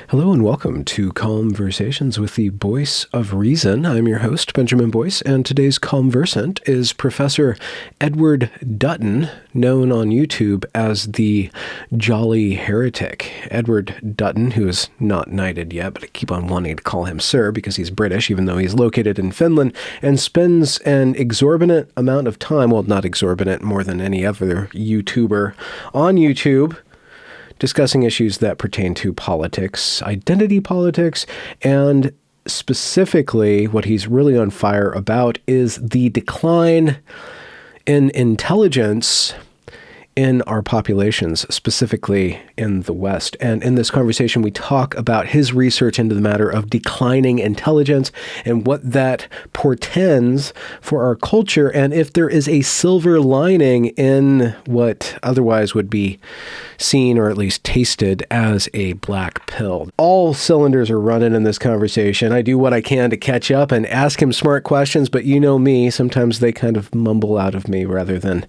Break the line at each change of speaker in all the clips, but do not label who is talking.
Hello and welcome to Conversations with the Voice of Reason. I'm your host, Benjamin Boyce, and today's conversant is Professor Edward Dutton, known on YouTube as the Jolly Heretic. Edward Dutton, who is not knighted yet, but I keep on wanting to call him Sir because he's British, even though he's located in Finland, and spends an exorbitant amount of time, well, not exorbitant, more than any other YouTuber on YouTube, discussing issues that pertain to politics, identity politics, and specifically what he's really on fire about is the decline in intelligence in our populations, specifically in the West. And in this conversation, we talk about his research into the matter of declining intelligence and what that portends for our culture, and if there is a silver lining in what otherwise would be seen or at least tasted as a black pill. All cylinders are running in this conversation. I do what I can to catch up and ask him smart questions, but you know me, sometimes they kind of mumble out of me rather than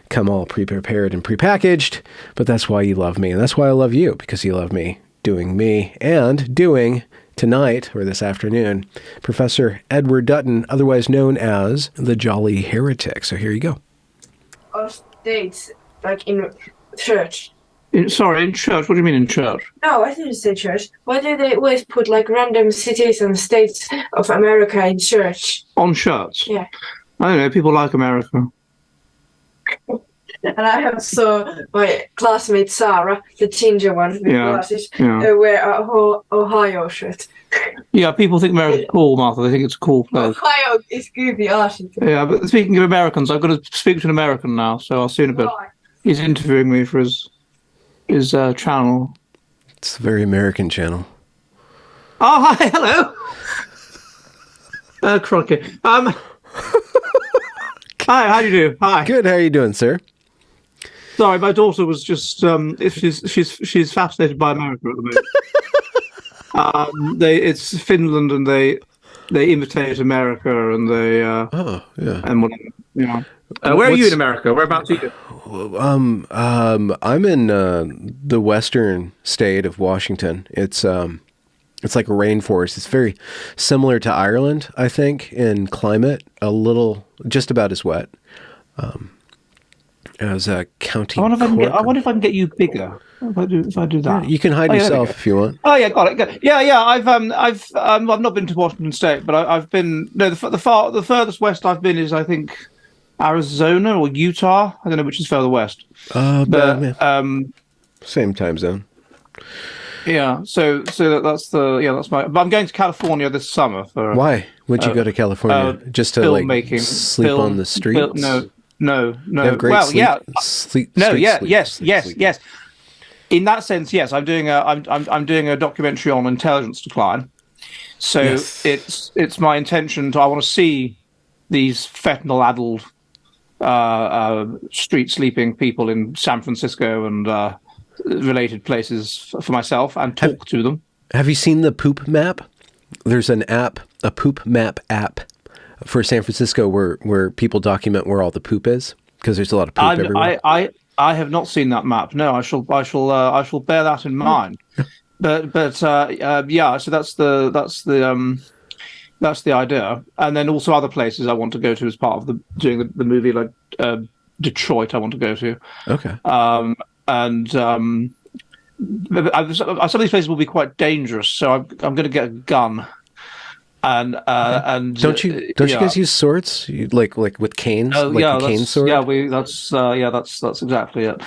come all pre-prepared and prepackaged, but that's why you love me, and that's why I love you, because you love me doing me and doing tonight, or this afternoon, Professor Edward Dutton, otherwise known as the Jolly Heretic. So here you go.
Of states, like in church.
In church? What do you mean in church?
No, I didn't say church. Why do they always put like random cities and states of America in church?
On shirts?
Yeah.
I don't know, people like America.
And I have my classmate Sarah, the ginger one with glasses, wear a Ohio shirt.
Yeah, people think America's cool, Martha. They think it's a cool place.
Ohio is goofy,
Yeah, but speaking of Americans, I've got to speak to an American now, so I'll see you in a bit.
Why?
He's interviewing me for his channel.
It's a very American channel.
Oh, hi, hello. Crikey. Hi, how do you do? Hi.
Good. How are you doing, sir?
Sorry, my daughter was just she's fascinated by America at the moment. It's Finland, and they imitate America, and they and whatever. You know. Where are you in America? Whereabouts are you?
I'm in the western state of Washington. It's like a rainforest. It's very similar to Ireland, I think, in climate. A little, just about as wet as County Cork.
I wonder if I can get you bigger. If I do that,
yeah, you can hide yourself if you want.
Oh yeah, got it. Yeah. I've not been to Washington State, but I've been. No, the furthest west I've been is, I think, Arizona or Utah. I don't know which is further west.
Same time zone.
Yeah, so that's my. But I'm going to California this summer for.
Why would you go to California? Just to
filmmaking,
sleep on the streets?
No.
Well,
sleep,
yeah.
Yes. In that sense, yes. I'm doing a documentary on intelligence decline. So it's my intention I want to see these fentanyl-addled street sleeping people in San Francisco and related places for myself and talk to them.
Have you seen the Poop Map? There's an app, a Poop Map app for San Francisco where people document where all the poop is, because there's a lot of poop everywhere.
I have not seen that map. No, I shall bear that in mind. but yeah, so that's the idea. And then also other places I want to go to as part of doing the movie, like Detroit I want to go to.
Okay.
Some of these places will be quite dangerous, so I'm going to get a gun. And
don't you guys use swords? Like with canes? A cane sword?
Yeah, that's exactly it.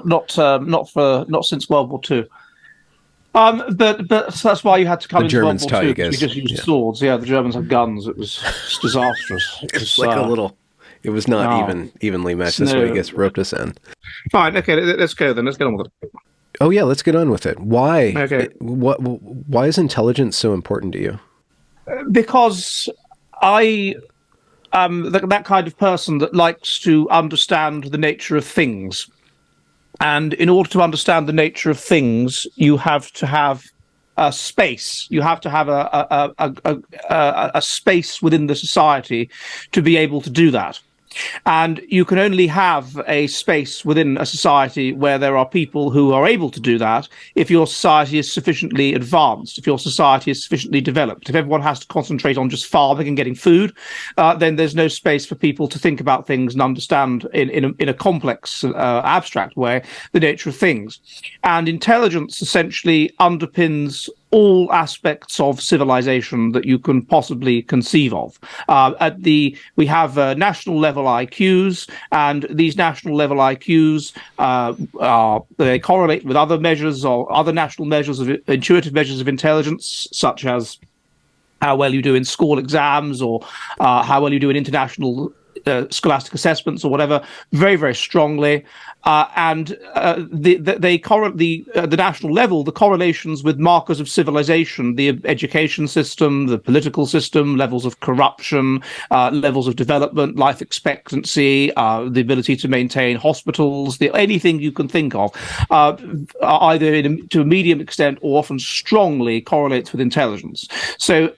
Not since World War II. But that's why you had to come into World War II. We just used swords. Yeah, the Germans had guns. It was disastrous.
It's like a little. It was not evenly matched. That's why you guys roped us in.
Fine. Okay, let's go then. Let's get on with it.
Oh yeah, let's get on with it. Why?
Okay.
Why is intelligence so important to you?
Because I am that kind of person that likes to understand the nature of things, and in order to understand the nature of things, you have to have a space. You have to have a space within the society to be able to do that. And you can only have a space within a society where there are people who are able to do that if your society is sufficiently advanced, if your society is sufficiently developed. If everyone has to concentrate on just farming and getting food, then there's no space for people to think about things and understand in a complex, abstract way the nature of things. And intelligence essentially underpins all aspects of civilization that you can possibly conceive of. We have national level IQs, and these national level IQs they correlate with other measures or other national measures of intuitive measures of intelligence, such as how well you do in school exams or how well you do in international scholastic assessments or whatever, very, very strongly. The national level, the correlations with markers of civilization, the education system, the political system, levels of corruption, levels of development, life expectancy, the ability to maintain hospitals, anything you can think of, either to a medium extent or often strongly correlates with intelligence. So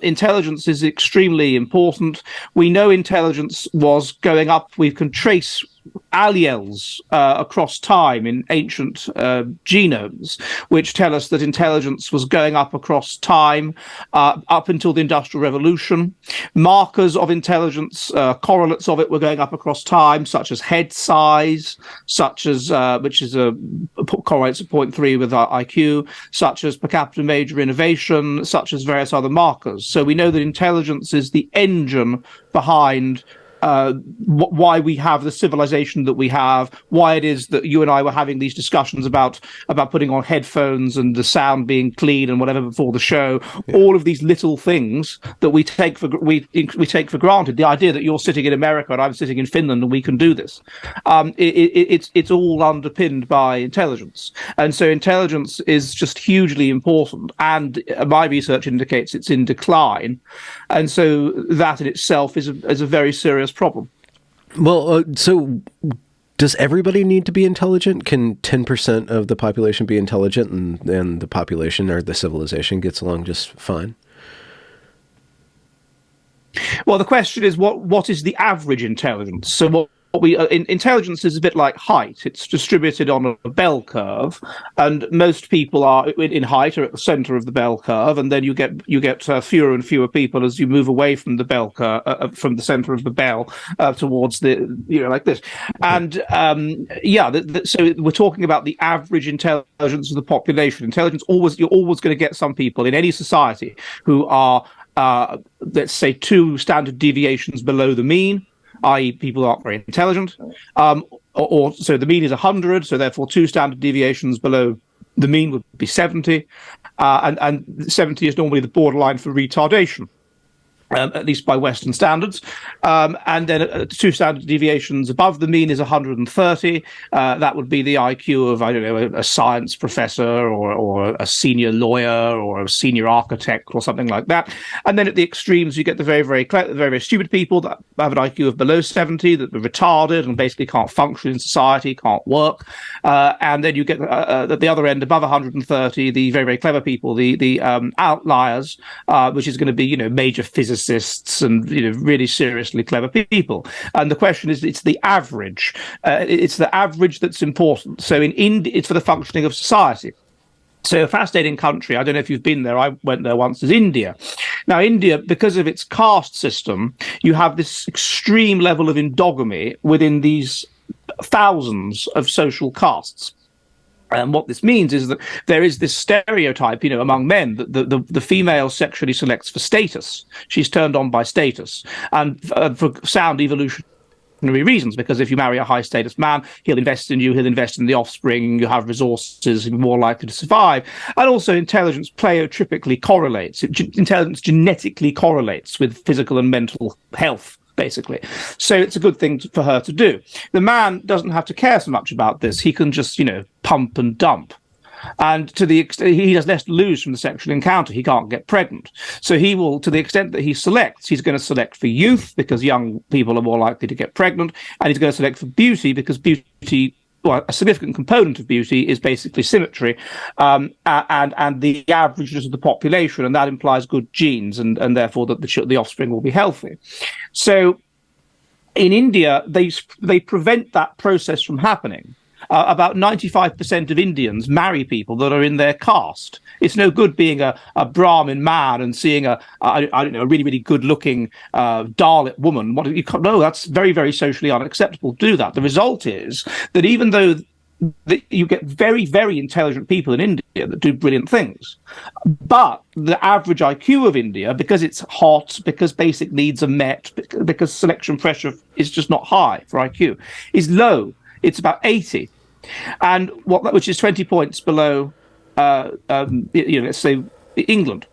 intelligence is extremely important. We know intelligence was going up. We can trace alleles across time in ancient genomes, which tell us that intelligence was going up across time up until the Industrial Revolution. Markers of intelligence, correlates of it, were going up across time, such as head size, such as which is correlates at 0.3 with IQ, such as per capita major innovation, such as various other markers. So we know that intelligence is the engine behind why we have the civilization that we have, why it is that you and I were having these discussions about putting on headphones and the sound being clean and whatever before the show. Yeah. All of these little things that we take for granted. The idea that you're sitting in America and I'm sitting in Finland and we can do this. It's all underpinned by intelligence, and so intelligence is just hugely important. And my research indicates it's in decline, and so that in itself is a very serious problem.
Well, so does everybody need to be intelligent? Can 10% of the population be intelligent and the population or the civilization gets along just fine?
Well, the question is, what is the average intelligence? So what intelligence is a bit like height. It's distributed on a bell curve, and most people are in height are at the center of the bell curve, and then you get fewer and fewer people as you move away from the bell curve, from the center of the bell towards the like this. And so we're talking about the average intelligence of the population. Intelligence you're always going to get some people in any society who are let's say 2 standard deviations below the mean, i.e. people aren't very intelligent, or so the mean is 100, so therefore 2 standard deviations below the mean would be 70, and 70 is normally the borderline for retardation, at least by Western standards. And then 2 standard deviations above the mean is 130. That would be the IQ of, I don't know, a science professor or a senior lawyer or a senior architect or something like that. And then at the extremes, you get the very, very stupid people that have an IQ of below 70, that are retarded and basically can't function in society, can't work. And then you get at the other end, above 130, the very, very clever people, the outliers, which is going to be, major physicists and really seriously clever people. And the question is, it's the average. It's the average that's important. So in India, it's for the functioning of society. So a fascinating country, I don't know if you've been there, I went there once, is India. Now, India, because of its caste system, you have this extreme level of endogamy within these thousands of social castes. And what this means is that there is this stereotype, among men, that the female sexually selects for status. She's turned on by status, and for sound evolutionary reasons, because if you marry a high-status man, he'll invest in you, he'll invest in the offspring, you have resources, you're more likely to survive. And also intelligence pleiotripically correlates. Intelligence genetically correlates with physical and mental health, basically. So it's a good thing for her to do. The man doesn't have to care so much about this. He can just, pump and dump. And to the extent he has less to lose from the sexual encounter, he can't get pregnant. So he will, to the extent that he selects, he's going to select for youth because young people are more likely to get pregnant, and he's going to select for beauty because beauty, well, a significant component of beauty is basically symmetry, and the averageness of the population, and that implies good genes, and therefore that the offspring will be healthy. So in India, they prevent that process from happening. About 95% of Indians marry people that are in their caste. It's no good being a Brahmin man and seeing a really, really good-looking Dalit woman. No, that's very, very socially unacceptable to do that. The result is that even though you get very, very intelligent people in India that do brilliant things, but the average IQ of India, because it's hot, because basic needs are met, because selection pressure is just not high for IQ, is low. It's about 80, and which is 20 points below, let's say England.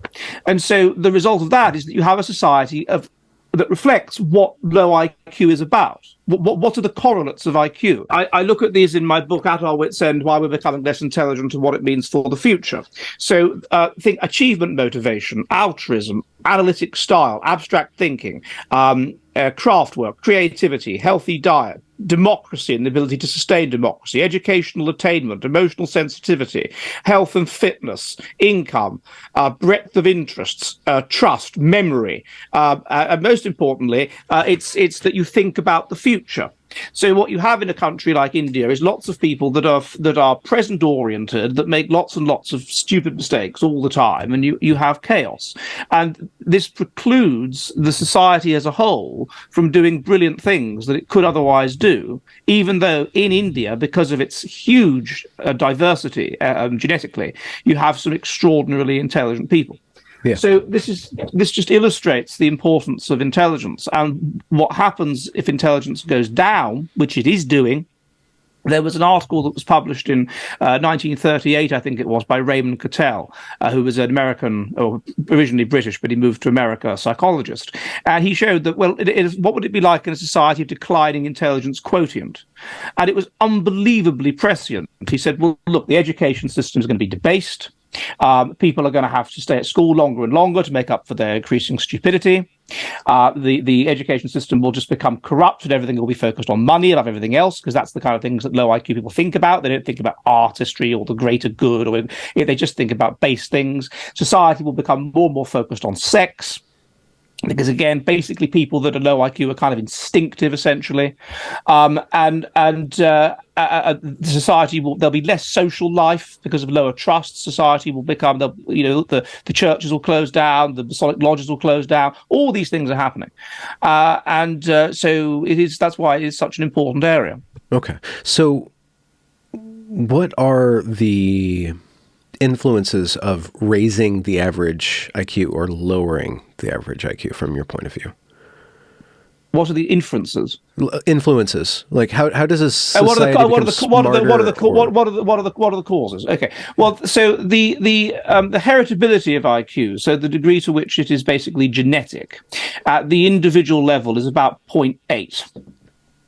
And so the result of that is that you have a society that reflects what low IQ is about. What are the correlates of IQ? I look at these in my book, At Our Wits' End, Why We're Becoming Less Intelligent and What It Means for the Future. So think achievement motivation, altruism, analytic style, abstract thinking, craft work, creativity, healthy diet, democracy and the ability to sustain democracy, educational attainment, emotional sensitivity, health and fitness, income, breadth of interests, trust, memory, and most importantly, it's that you think about the future. So what you have in a country like India is lots of people that are present oriented, that make lots and lots of stupid mistakes all the time, and you have chaos. And this precludes the society as a whole from doing brilliant things that it could otherwise do, even though in India, because of its huge diversity genetically, you have some extraordinarily intelligent people. Yeah. So this just illustrates the importance of intelligence and what happens if intelligence goes down, which it is doing. There was an article that was published in 1938, I think it was, by Raymond Cattell, who was an American, or originally British, but he moved to America, psychologist. And he showed that, well, what would it be like in a society of declining intelligence quotient? And it was unbelievably prescient. He said, well, look, the education system is going to be debased. People are going to have to stay at school longer and longer to make up for their increasing stupidity. The education system will just become corrupt and everything will be focused on money above everything else, because that's the kind of things that low IQ people think about. They don't think about artistry or the greater good, or they just think about base things. Society will become more and more focused on sex, because again, basically people that are low IQ are kind of instinctive, essentially, society there'll be less social life because of lower trust. Society will become the churches will close down, the Masonic lodges will close down. All these things are happening, so that's why it is such an important area.
Okay, so what are the influences of raising the average IQ or lowering the average IQ from your point of view?
What are the inferences?
Influences, like how does a society
what are the causes? Okay, well, so the heritability of IQ, so the degree to which it is basically genetic, at the individual level is about 0.8.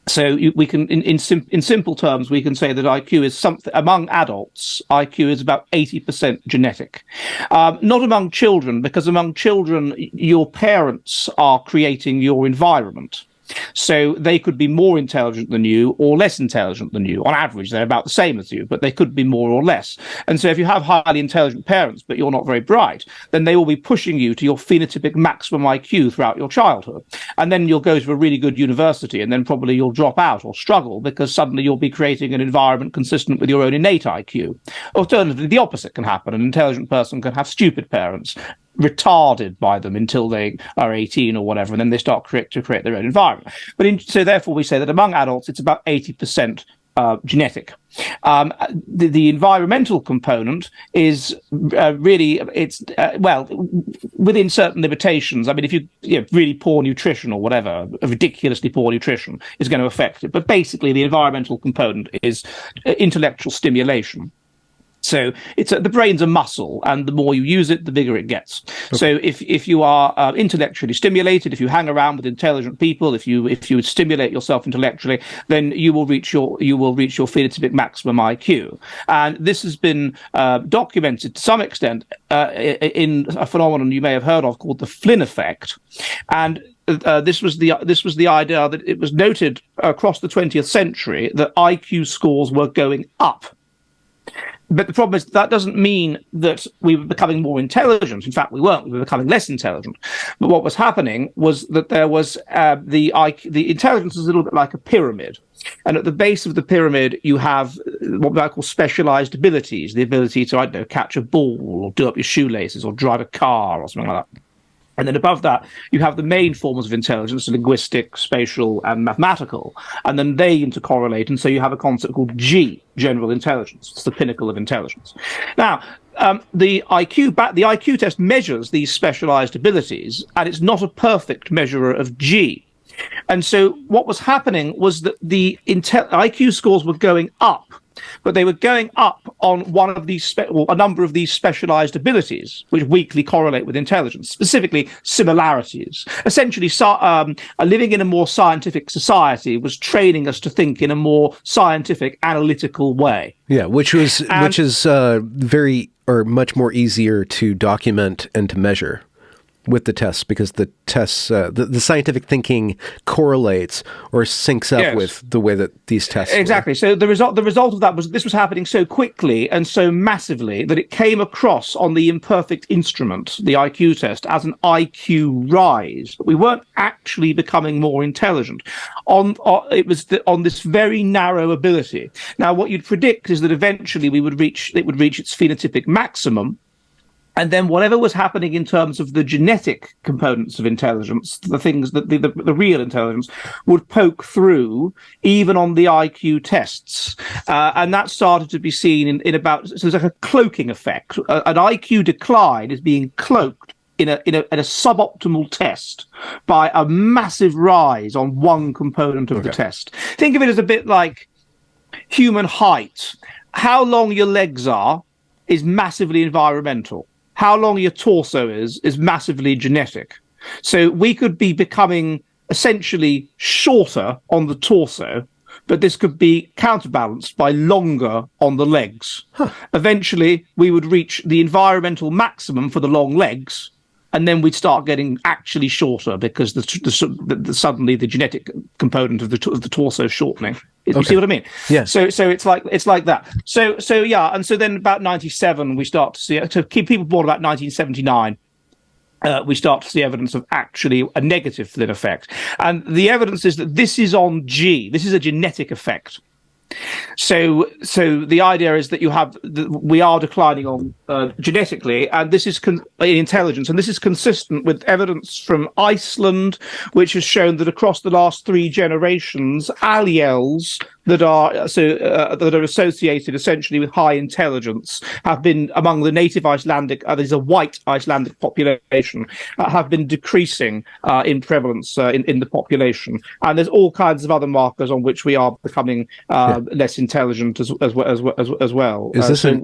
So we can, in simple terms, we can say that IQ is something among adults. IQ is about 80% genetic, not among children, because among children, your parents are creating your environment. So they could be more intelligent than you or less intelligent than you. On average, they're about the same as you, but they could be more or less. And so if you have highly intelligent parents, but you're not very bright, then they will be pushing you to your phenotypic maximum IQ throughout your childhood. And then you'll go to a really good university, and then probably you'll drop out or struggle because suddenly you'll be creating an environment consistent with your own innate IQ. Alternatively, the opposite can happen. An intelligent person can have stupid parents, retarded by them until they are 18 or whatever, and then they start to create their own environment. So therefore we say that among adults it's about 80% genetic. The environmental component is really, within certain limitations. I mean, if you really poor nutrition or whatever, a ridiculously poor nutrition is going to affect it. But basically the environmental component is intellectual stimulation. So the brain's a muscle, and the more you use it, the bigger it gets. Okay. So if you are intellectually stimulated, if you hang around with intelligent people, if you stimulate yourself intellectually, then you will reach your phenotypic maximum IQ. And this has been documented to some extent in a phenomenon you may have heard of called the Flynn effect. And this was the idea that it was noted across the 20th century that IQ scores were going up. But the problem is that doesn't mean that we were becoming more intelligent. In fact, we weren't. We were becoming less intelligent. But what was happening was that there was the intelligence is a little bit like a pyramid. And at the base of the pyramid, you have what I call specialized abilities, the ability to, I don't know, catch a ball or do up your shoelaces or drive a car or something like that. And then above that, you have the main forms of intelligence, linguistic, spatial, and mathematical. And then they intercorrelate. And so you have a concept called G, general intelligence. It's the pinnacle of intelligence. Now, the IQ test measures these specialized abilities, and it's not a perfect measurer of G. And so what was happening was that the IQ scores were going up, but they were going up on one of these a number of these specialized abilities, which weakly correlate with intelligence, specifically similarities. Essentially, living in a more scientific society was training us to think in a more scientific, analytical way.
Yeah, which is very or much more easier to document and to measure with the tests, because the tests, the scientific thinking correlates or syncs up with the way that these tests
exactly. So the result of that was this was happening so quickly and so massively that it came across on the imperfect instrument, the IQ test, as an IQ rise. But we weren't actually becoming more intelligent. It was on this very narrow ability. Now, what you'd predict is that eventually it would reach its phenotypic maximum. And then whatever was happening in terms of the genetic components of intelligence, the things that the real intelligence would poke through even on the IQ tests. And that started to be seen in about, so there's like a cloaking effect. An IQ decline is being cloaked in a suboptimal test by a massive rise on one component of the test. Think of it as a bit like human height. How long your legs are is massively environmental. How long your torso is massively genetic. So we could be becoming essentially shorter on the torso, but this could be counterbalanced by longer on the legs. Eventually, we would reach the environmental maximum for the long legs, and then we'd start getting actually shorter because suddenly the genetic component of the torso is shortening. You see what I mean?
Yeah.
So it's like that. So yeah, and so then about 97 we start to see, to keep people born about 1979. We start to see evidence of actually a negative flynn effect, and the evidence is that this is on G. This is a genetic effect. So the idea is that we are declining on genetically, and this is in intelligence, and this is consistent with evidence from Iceland, which has shown that across the last 3 generations, alleles that are associated essentially with high intelligence have been among the native Icelandic, there's a white Icelandic population, have been decreasing in prevalence in the population, and there's all kinds of other markers on which we are becoming less intelligent as well.
Is this an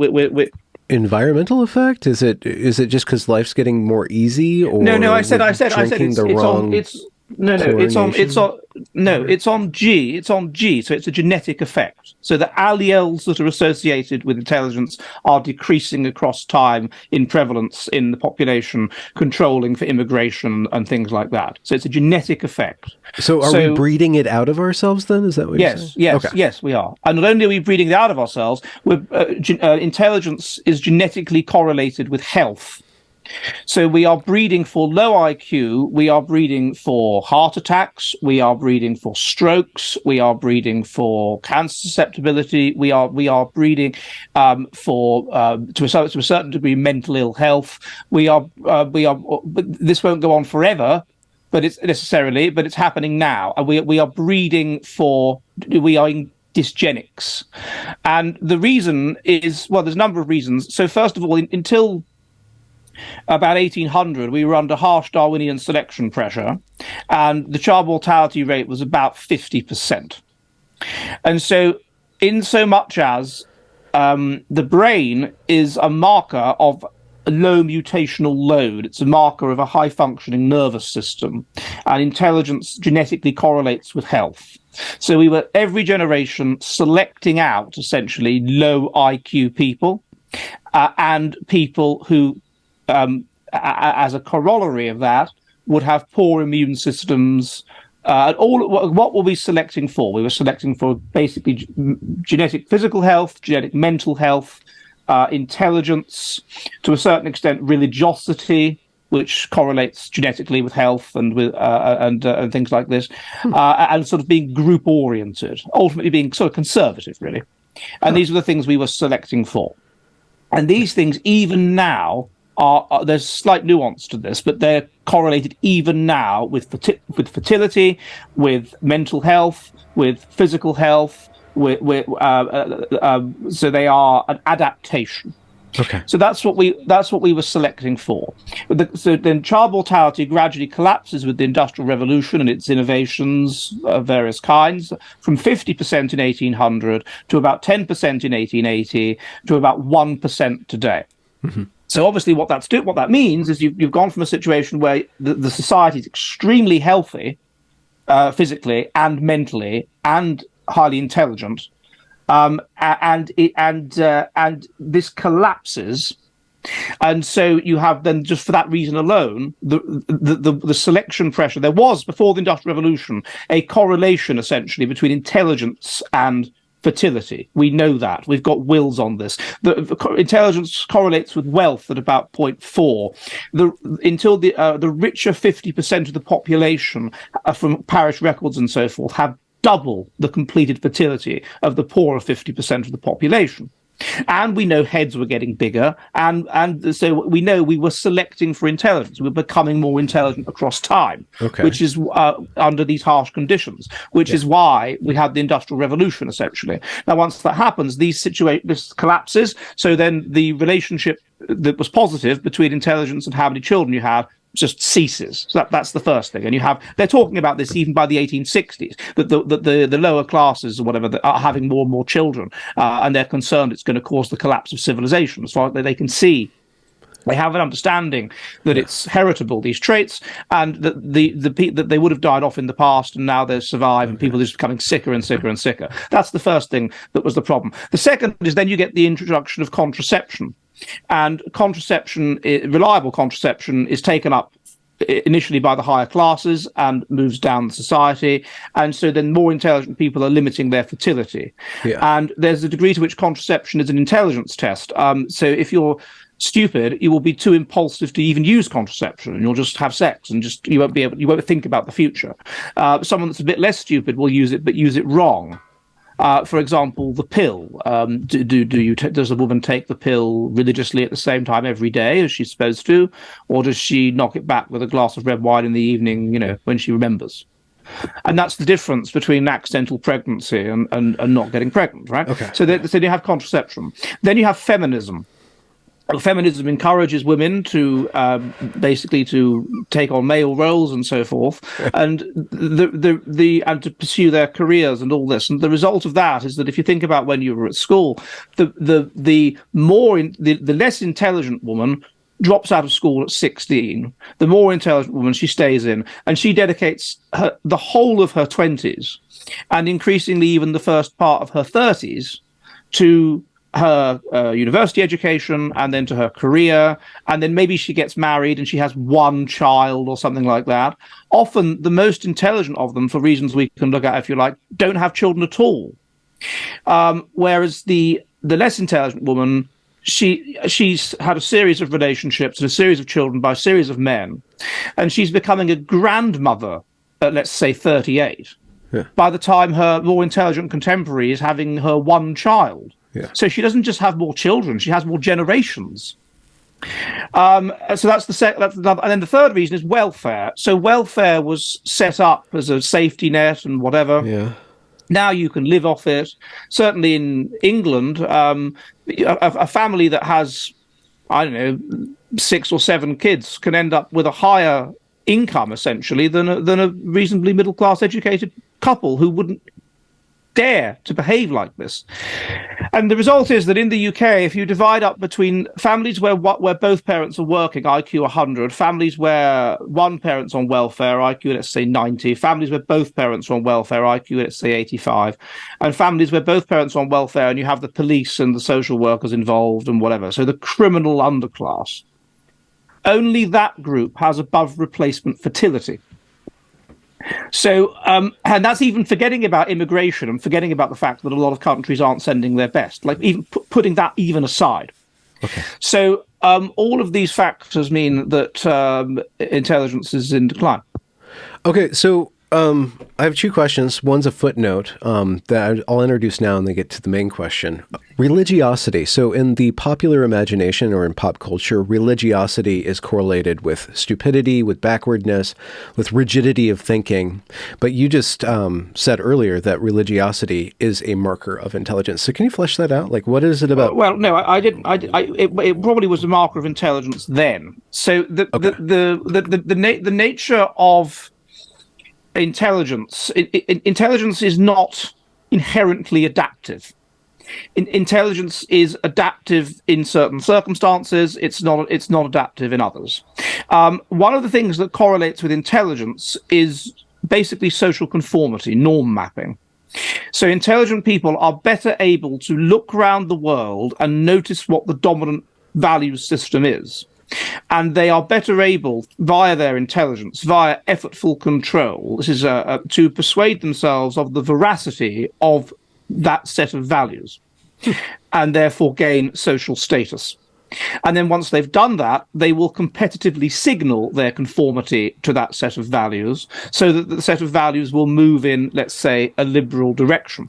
environmental effect? Is it just because life's getting more easy, or
no? I said it's on G. It's on G. So it's a genetic effect. So the alleles that are associated with intelligence are decreasing across time in prevalence in the population, controlling for immigration and things like that. So it's a genetic effect.
So are we breeding it out of ourselves then? Is that what you're saying?
Yes, we are. And not only are we breeding it out of ourselves, intelligence is genetically correlated with health. So we are breeding for low IQ, we are breeding for heart attacks, we are breeding for strokes, we are breeding for cancer susceptibility, we are breeding for to a certain degree mental ill health. But this won't go on forever, but it's happening now, and we are breeding we are in dysgenics. And the reason is, well, there's a number of reasons. So first of all, until about 1800, we were under harsh Darwinian selection pressure, and the child mortality rate was about 50%. And so, in so much as the brain is a marker of a low mutational load, it's a marker of a high-functioning nervous system, and intelligence genetically correlates with health. So we were, every generation, selecting out, essentially, low IQ people, and people who as a corollary of that, would have poor immune systems. What were we selecting for? We were selecting for basically genetic physical health, genetic mental health, intelligence, to a certain extent, religiosity, which correlates genetically with health and with and things like this, and sort of being group oriented, ultimately being sort of conservative, really. And these are the things we were selecting for. And these things, even now, are there's slight nuance to this, but they're correlated even now with fertility, with mental health, with physical health. So they are an adaptation.
Okay.
So that's what we were selecting for. So then child mortality gradually collapses with the Industrial Revolution and its innovations of various kinds, from 50% in 1800 to about 10% in 1880 to about 1% today. Mm-hmm. So obviously what that means is you've gone from a situation where the society is extremely healthy, physically and mentally and highly intelligent, and this collapses, and so you have then, just for that reason alone, the selection pressure. There was, before the Industrial Revolution, a correlation essentially between intelligence and fertility. We know that. We've got wills on this. The intelligence correlates with wealth at about 0.4. Until the richer 50% of the population, from parish records and so forth, have double the completed fertility of the poorer 50% of the population. And we know heads were getting bigger, and so we know we were selecting for intelligence. We were becoming more intelligent across time, which is under these harsh conditions, which is why we had the Industrial Revolution, essentially. Now, once that happens, this collapses, so then the relationship that was positive between intelligence and how many children you have just ceases. So that's the first thing. And they're talking about this even by the 1860s, that the lower classes or whatever are having more and more children, and they're concerned it's going to cause the collapse of civilization. As far as they can see, they have an understanding that it's heritable, these traits, and that they would have died off in the past, and now they survive, and people are just becoming sicker and sicker and sicker. That's the first thing that was the problem. The second is then you get the introduction of contraception. And reliable contraception, is taken up initially by the higher classes and moves down the society. And so then more intelligent people are limiting their fertility. Yeah. And there's a degree to which contraception is an intelligence test. So if you're stupid, you will be too impulsive to even use contraception, and you'll just have sex, and you won't think about the future. Someone that's a bit less stupid will use it, but use it wrong. For example, the pill. Does a woman take the pill religiously at the same time every day as she's supposed to, or does she knock it back with a glass of red wine in the evening, when she remembers? And that's the difference between accidental pregnancy and not getting pregnant, right? Okay. So you have contraception. Then you have feminism. Feminism encourages women to basically to take on male roles and so forth, and and to pursue their careers and all this. And the result of that is that if you think about when you were at school, the less intelligent woman drops out of school at 16. The more intelligent woman, she stays in, and she dedicates the whole of her 20s, and increasingly even the first part of her 30s, to her university education, and then to her career, and then maybe she gets married and she has one child or something like that. Often the most intelligent of them, for reasons we can look at if you like, don't have children at all. Whereas the less intelligent woman, she's had a series of relationships and a series of children by a series of men, and she's becoming a grandmother at, let's say, 38. Yeah. By the time her more intelligent contemporary is having her one child. Yeah. So she doesn't just have more children; she has more generations. So that's another. And then the third reason is welfare. So welfare was set up as a safety net and whatever. Yeah. Now you can live off it. Certainly in England, a family that has, 6 or 7 kids can end up with a higher income essentially than a reasonably middle class educated couple who wouldn't dare to behave like this. And the result is that in the UK, if you divide up between families where both parents are working, IQ 100, families where one parent's on welfare, IQ, let's say 90, families where both parents are on welfare, IQ, let's say 85, and families where both parents are on welfare and you have the police and the social workers involved and whatever, so the criminal underclass, only that group has above replacement fertility. So, and that's even forgetting about immigration and forgetting about the fact that a lot of countries aren't sending their best, like even putting that even aside.
Okay.
So all of these factors mean that intelligence is in decline.
Okay, so I have two questions. One's a footnote that I'll introduce now and then get to the main question. Religiosity. So in the popular imagination or in pop culture, religiosity is correlated with stupidity, with backwardness, with rigidity of thinking. But you just said earlier that religiosity is a marker of intelligence. So can you flesh that out? Like, what is it about?
Well, no, I didn't. It probably was a marker of intelligence then. So the nature of intelligence is not inherently adaptive. Intelligence is adaptive in certain circumstances. It's not adaptive in others. One of the things that correlates with intelligence is basically social conformity, norm mapping. So intelligent people are better able to look around the world and notice what the dominant value system is. And they are better able, via their intelligence, via effortful control, this is to persuade themselves of the veracity of that set of values, and therefore gain social status. And then once they've done that, they will competitively signal their conformity to that set of values, so that the set of values will move in, let's say, a liberal direction.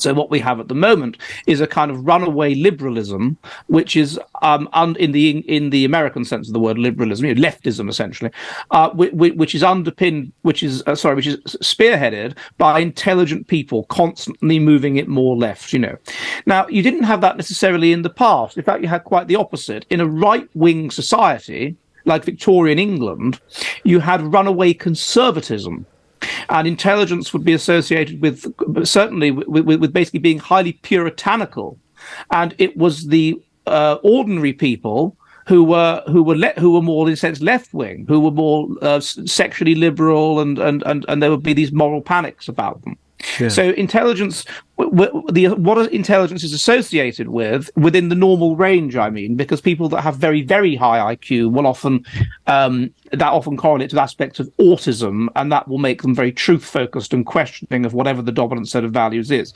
So what we have at the moment is a kind of runaway liberalism, which is in the American sense of the word liberalism, leftism essentially, which is spearheaded by intelligent people constantly moving it more left. Now you didn't have that necessarily in the past. In fact, you had quite the opposite. In a right-wing society like Victorian England, you had runaway conservatism. And intelligence would be associated with basically being highly puritanical, and it was the ordinary people who were more in a sense left wing, who were more sexually liberal, and there would be these moral panics about them. Yeah. So intelligence, what intelligence is associated with within the normal range, I mean, because people that have very, very high IQ will often correlate to aspects of autism, and that will make them very truth-focused and questioning of whatever the dominant set of values is.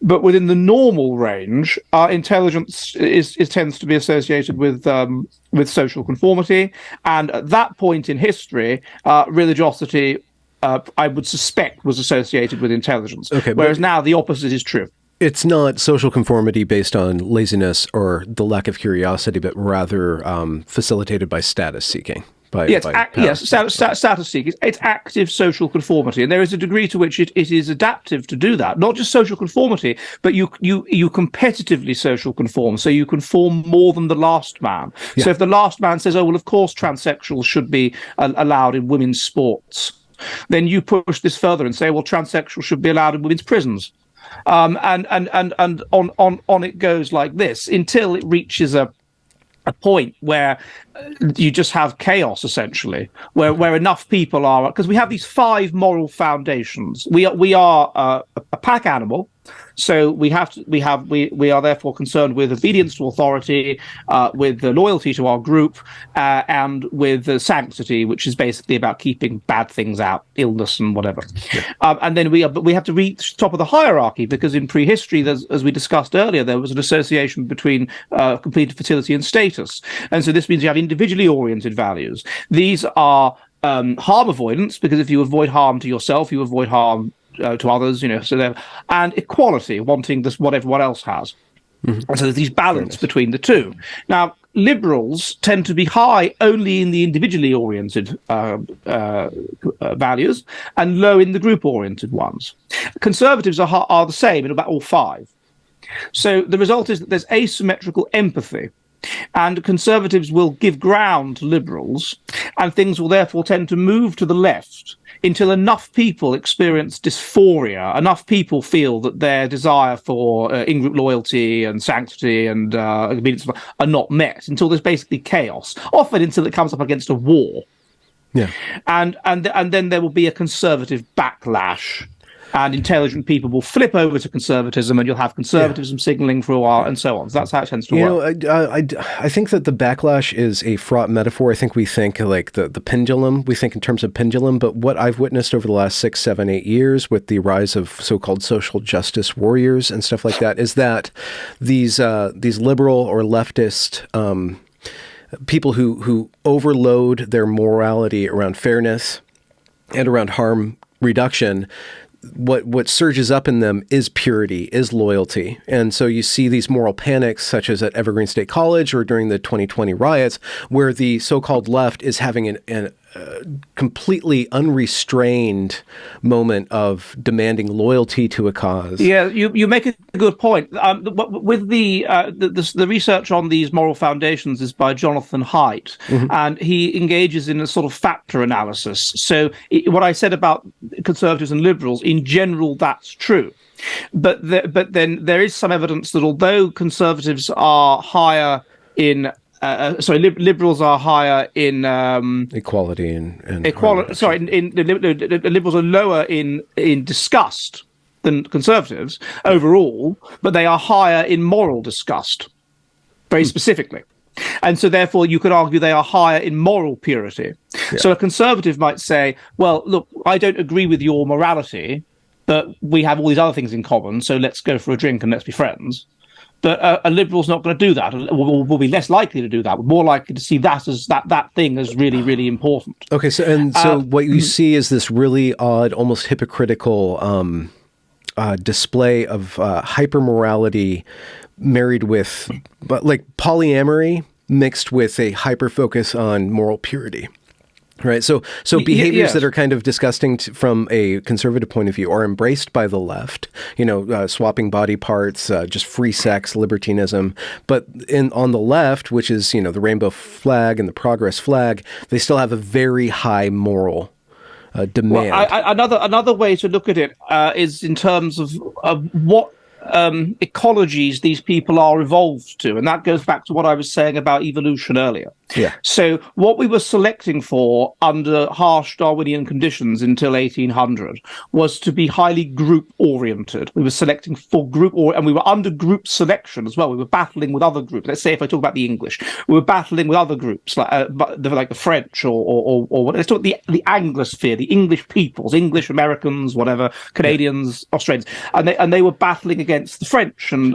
But within the normal range, intelligence tends to be associated with social conformity, and at that point in history, religiosity, I would suspect, was associated with intelligence. Okay, whereas now the opposite is true.
It's not social conformity based on laziness or the lack of curiosity, but rather facilitated by status seeking.
Status seeking. It's active social conformity, and there is a degree to which it is adaptive to do that. Not just social conformity, but you competitively social conform, so you conform more than the last man. Yeah. So if the last man says, "Oh well, of course transsexuals should be allowed in women's sports," then you push this further and say, well, transsexuals should be allowed in women's prisons. And on it goes like this until it reaches a point where you just have chaos, essentially, where enough people are, because we have these 5 moral foundations. We are a pack animal. So we are therefore concerned with obedience to authority, with the loyalty to our group, and with sanctity, which is basically about keeping bad things out, illness and whatever. Yeah. And then we have to reach the top of the hierarchy, because in prehistory, as we discussed earlier, there was an association between completed fertility and status, and so this means you have individually oriented values. These are harm avoidance, because if you avoid harm to yourself, you avoid harm to others, so and equality, wanting this what everyone else has. Mm-hmm. And so there's these balance between the two. Now, liberals tend to be high only in the individually oriented values and low in the group oriented ones. Conservatives are the same in about all 5. So the result is that there's asymmetrical empathy, and conservatives will give ground to liberals, and things will therefore tend to move to the left until enough people experience dysphoria, enough people feel that their desire for in-group loyalty and sanctity and obedience are not met, until there's basically chaos, often until it comes up against a war. Yeah. And then there will be a conservative backlash. And intelligent people will flip over to conservatism, and you'll have conservatism signaling for a while, and so on. So that's how it tends to work.
I think that the backlash is a fraught metaphor. I think we think like the pendulum. We think in terms of pendulum, but what I've witnessed over the last 6, 7, 8 years with the rise of so-called social justice warriors and stuff like that is that these liberal or leftist people who overload their morality around fairness and around harm reduction, what surges up in them is purity, is loyalty. And so you see these moral panics, such as at Evergreen State College or during the 2020 riots, where the so-called left is having an completely unrestrained moment of demanding loyalty to a cause.
Yeah, you make a good point. With the research on these moral foundations is by Jonathan Haidt, and he engages in a sort of factor analysis. So what I said about conservatives and liberals, in general, that's true. But then there is some evidence that although conservatives are higher in liberals are higher in
equality and
equality. Sorry, liberals are lower in disgust than conservatives overall, but they are higher in moral disgust, very specifically. And so therefore you could argue they are higher in moral purity. Yeah. So a conservative might say, well, look, I don't agree with your morality, but we have all these other things in common, so let's go for a drink and let's be friends. But a liberal's not going to do that. Will be less likely to do that. We're more likely to see that as that thing as really, really important.
Okay, so what you see is this really odd, almost hypocritical display of hypermorality married with, like polyamory mixed with a hyper focus on moral purity. Right. So behaviors that are kind of disgusting from a conservative point of view are embraced by the left, swapping body parts, just free sex, libertinism. But on the left, which is, the rainbow flag and the progress flag, they still have a very high moral demand.
Well, another way to look at it is in terms of what ecologies these people are evolved to. And that goes back to what I was saying about evolution earlier.
Yeah.
So what we were selecting for under harsh Darwinian conditions until 1800 was to be highly group oriented. We were selecting for and we were under group selection as well. We were battling with other groups. Let's say if I talk about the English, we were battling with other groups like the French or let's talk the Anglosphere, the English peoples, English Americans, whatever, Canadians, Australians, and they were battling against the French and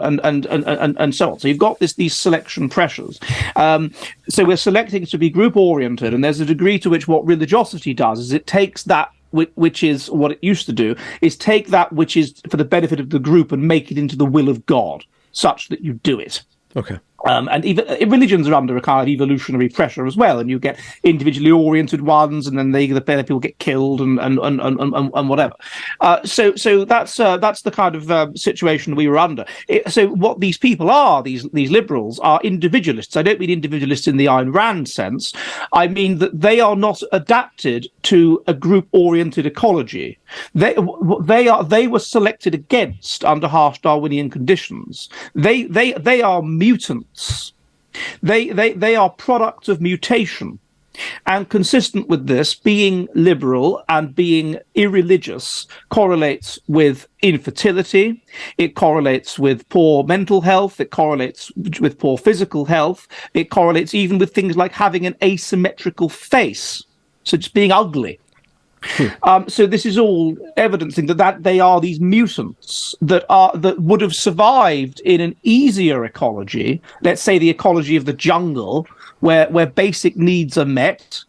so on. So you've got these selection pressures. So we're selecting to be group oriented, and there's a degree to which what religiosity does is it takes that which is what it used to do, is take that which is for the benefit of the group and make it into the will of God, such that you do it.
Okay.
And even religions are under a kind of evolutionary pressure as well, and you get individually oriented ones, and then the people get killed and whatever. So that's the kind of situation we were under. So what these people are, these liberals, are individualists. I don't mean individualists in the Ayn Rand sense. I mean that they are not adapted to a group-oriented ecology. They were selected against under harsh Darwinian conditions. They are mutants. They are products of mutation, and consistent with this, being liberal and being irreligious correlates with infertility, it correlates with poor mental health, it correlates with poor physical health, it correlates even with things like having an asymmetrical face, so just being ugly. So this is all evidencing that they are these mutants that would have survived in an easier ecology, let's say the ecology of the jungle, where basic needs are met,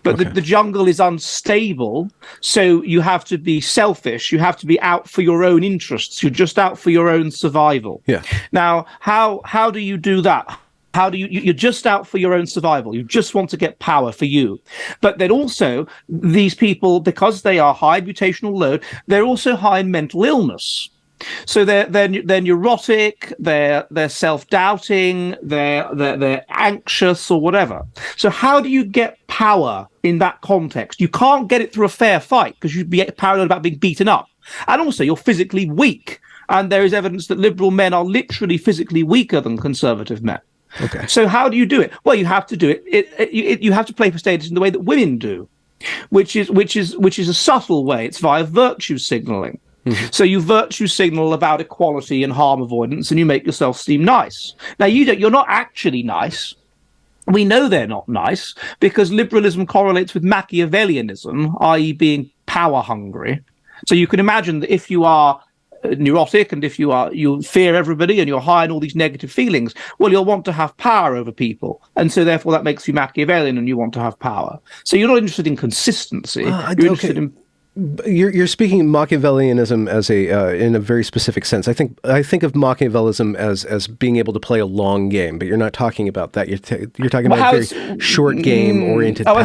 but the jungle is unstable, so you have to be selfish, you have to be out for your own interests, you're just out for your own survival.
Yeah.
Now, how do you do that? How do you're just out for your own survival. You just want to get power for you. But then also these people, because they are high mutational load, they're also high in mental illness. So they're neurotic, they're self-doubting, they're anxious or whatever. So how do you get power in that context? You can't get it through a fair fight because you'd be paranoid about being beaten up. And also you're physically weak. And there is evidence that liberal men are literally physically weaker than conservative men.
Okay.
So how do you do it? Well, you have to do it. You have to play for status in the way that women do, which is a subtle way. It's via virtue signaling. So you virtue signal about equality and harm avoidance, and you make yourself seem nice. Now, you're not actually nice. We know they're not nice because liberalism correlates with Machiavellianism, i.e. being power hungry. So you can imagine that if you are neurotic and if you fear everybody and you're high in all these negative feelings, well, you'll want to have power over people. And so therefore that makes you Machiavellian and you want to have power. So you're not interested in consistency. You're interested in...
You're speaking Machiavellianism as in a very specific sense. I think of Machiavellism as being able to play a long game, but you're not talking about that. You're talking about a very short game oriented power.
I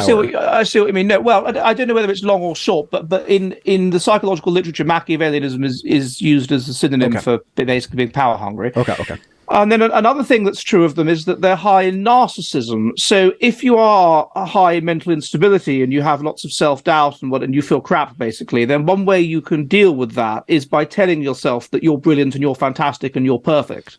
see what you mean. No, well, I don't know whether it's long or short, but in the psychological literature, Machiavellianism is used as a synonym for basically being power hungry.
Okay.
And then another thing that's true of them is that they're high in narcissism. So if you are a high in mental instability and you have lots of self-doubt and you feel crap, basically, then one way you can deal with that is by telling yourself that you're brilliant and you're fantastic and you're perfect.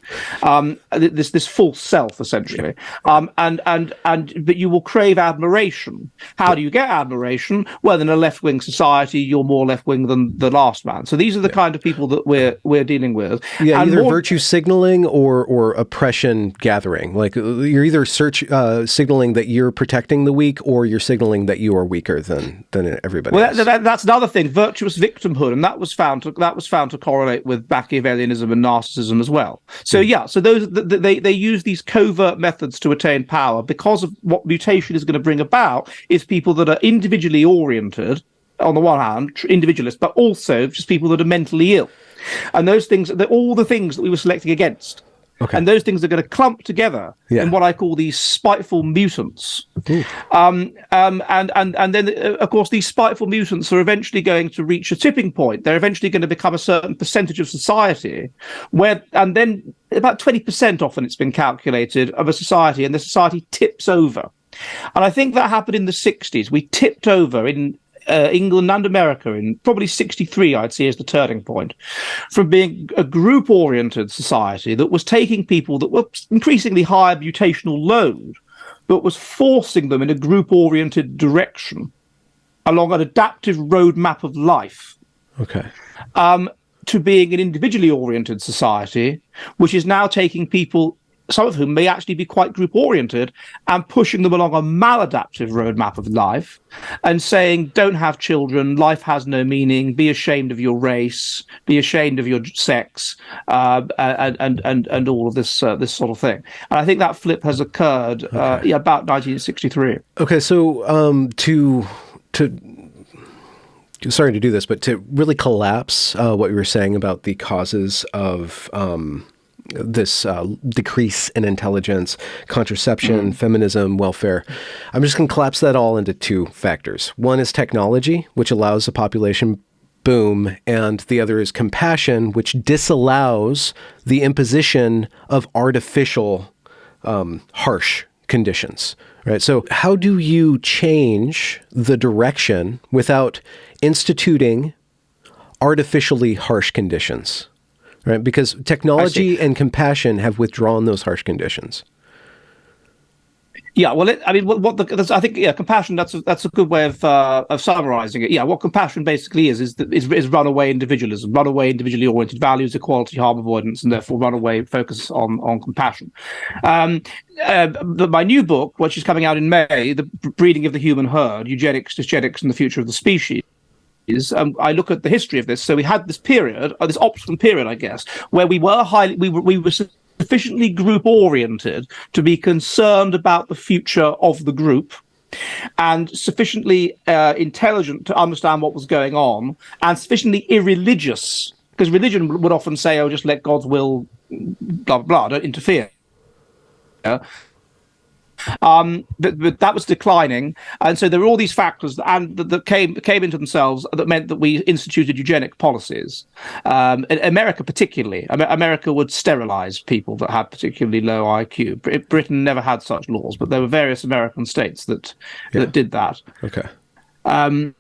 This false self, essentially. But you will crave admiration. How do you get admiration? Well, in a left-wing society, you're more left-wing than the last man. So these are the kind of people that we're dealing with.
Yeah, either virtue signaling or oppression gathering. Like you're either signaling that you're protecting the weak, or you're signaling that you are weaker than everybody else.
That's another thing, virtuous victimhood, and that was found to correlate with Machiavellianism and narcissism as well. So so those they use these covert methods to attain power because of what mutation is going to bring about is people that are individually oriented on the one hand, individualists, but also just people that are mentally ill, and those things, all the things that we were selecting against.
Okay.
And those things are going to clump together in what I call these spiteful mutants. And then, of course, these spiteful mutants are eventually going to reach a tipping point. They're eventually going to become a certain percentage of society, and then about 20% often it's been calculated of a society, and the society tips over. And I think that happened in the 60s. We tipped over in England and America in probably 63, I'd see as the turning point, from being a group-oriented society that was taking people that were increasingly higher mutational load, but was forcing them in a group-oriented direction along an adaptive roadmap of life.
Okay.
To being an individually oriented society, which is now taking people, some of whom may actually be quite group-oriented, and pushing them along a maladaptive roadmap of life and saying, don't have children, life has no meaning, be ashamed of your race, be ashamed of your sex, and all of this sort of thing. And I think that flip has occurred about 1963.
Okay, so sorry to do this, but to really collapse what you were saying about the causes of this decrease in intelligence, contraception, feminism, welfare. I'm just going to collapse that all into two factors. One is technology, which allows a population boom, and the other is compassion, which disallows the imposition of artificial, harsh conditions. Right. So how do you change the direction without instituting artificially harsh conditions? Right, because technology and compassion have withdrawn those harsh conditions.
Yeah, well, I think compassion. That's a good way of summarizing it. Yeah, what compassion basically is runaway individualism, runaway individually oriented values, equality, harm avoidance, and therefore runaway focus on compassion. My new book, which is coming out in May, The Breeding of the Human Herd: Eugenics, Dysgenics, and the Future of the Species. I look at the history of this. So we had this period, this optimum period, I guess, where we were sufficiently group-oriented to be concerned about the future of the group, and sufficiently intelligent to understand what was going on, and sufficiently irreligious, because religion would often say, "Oh, just let God's will, blah blah blah, don't interfere." But that was declining, and so there were all these factors that came into themselves that meant that we instituted eugenic policies. In America, particularly, America would sterilize people that had particularly low IQ. Britain never had such laws, but there were various American states that did that.
Okay.
Have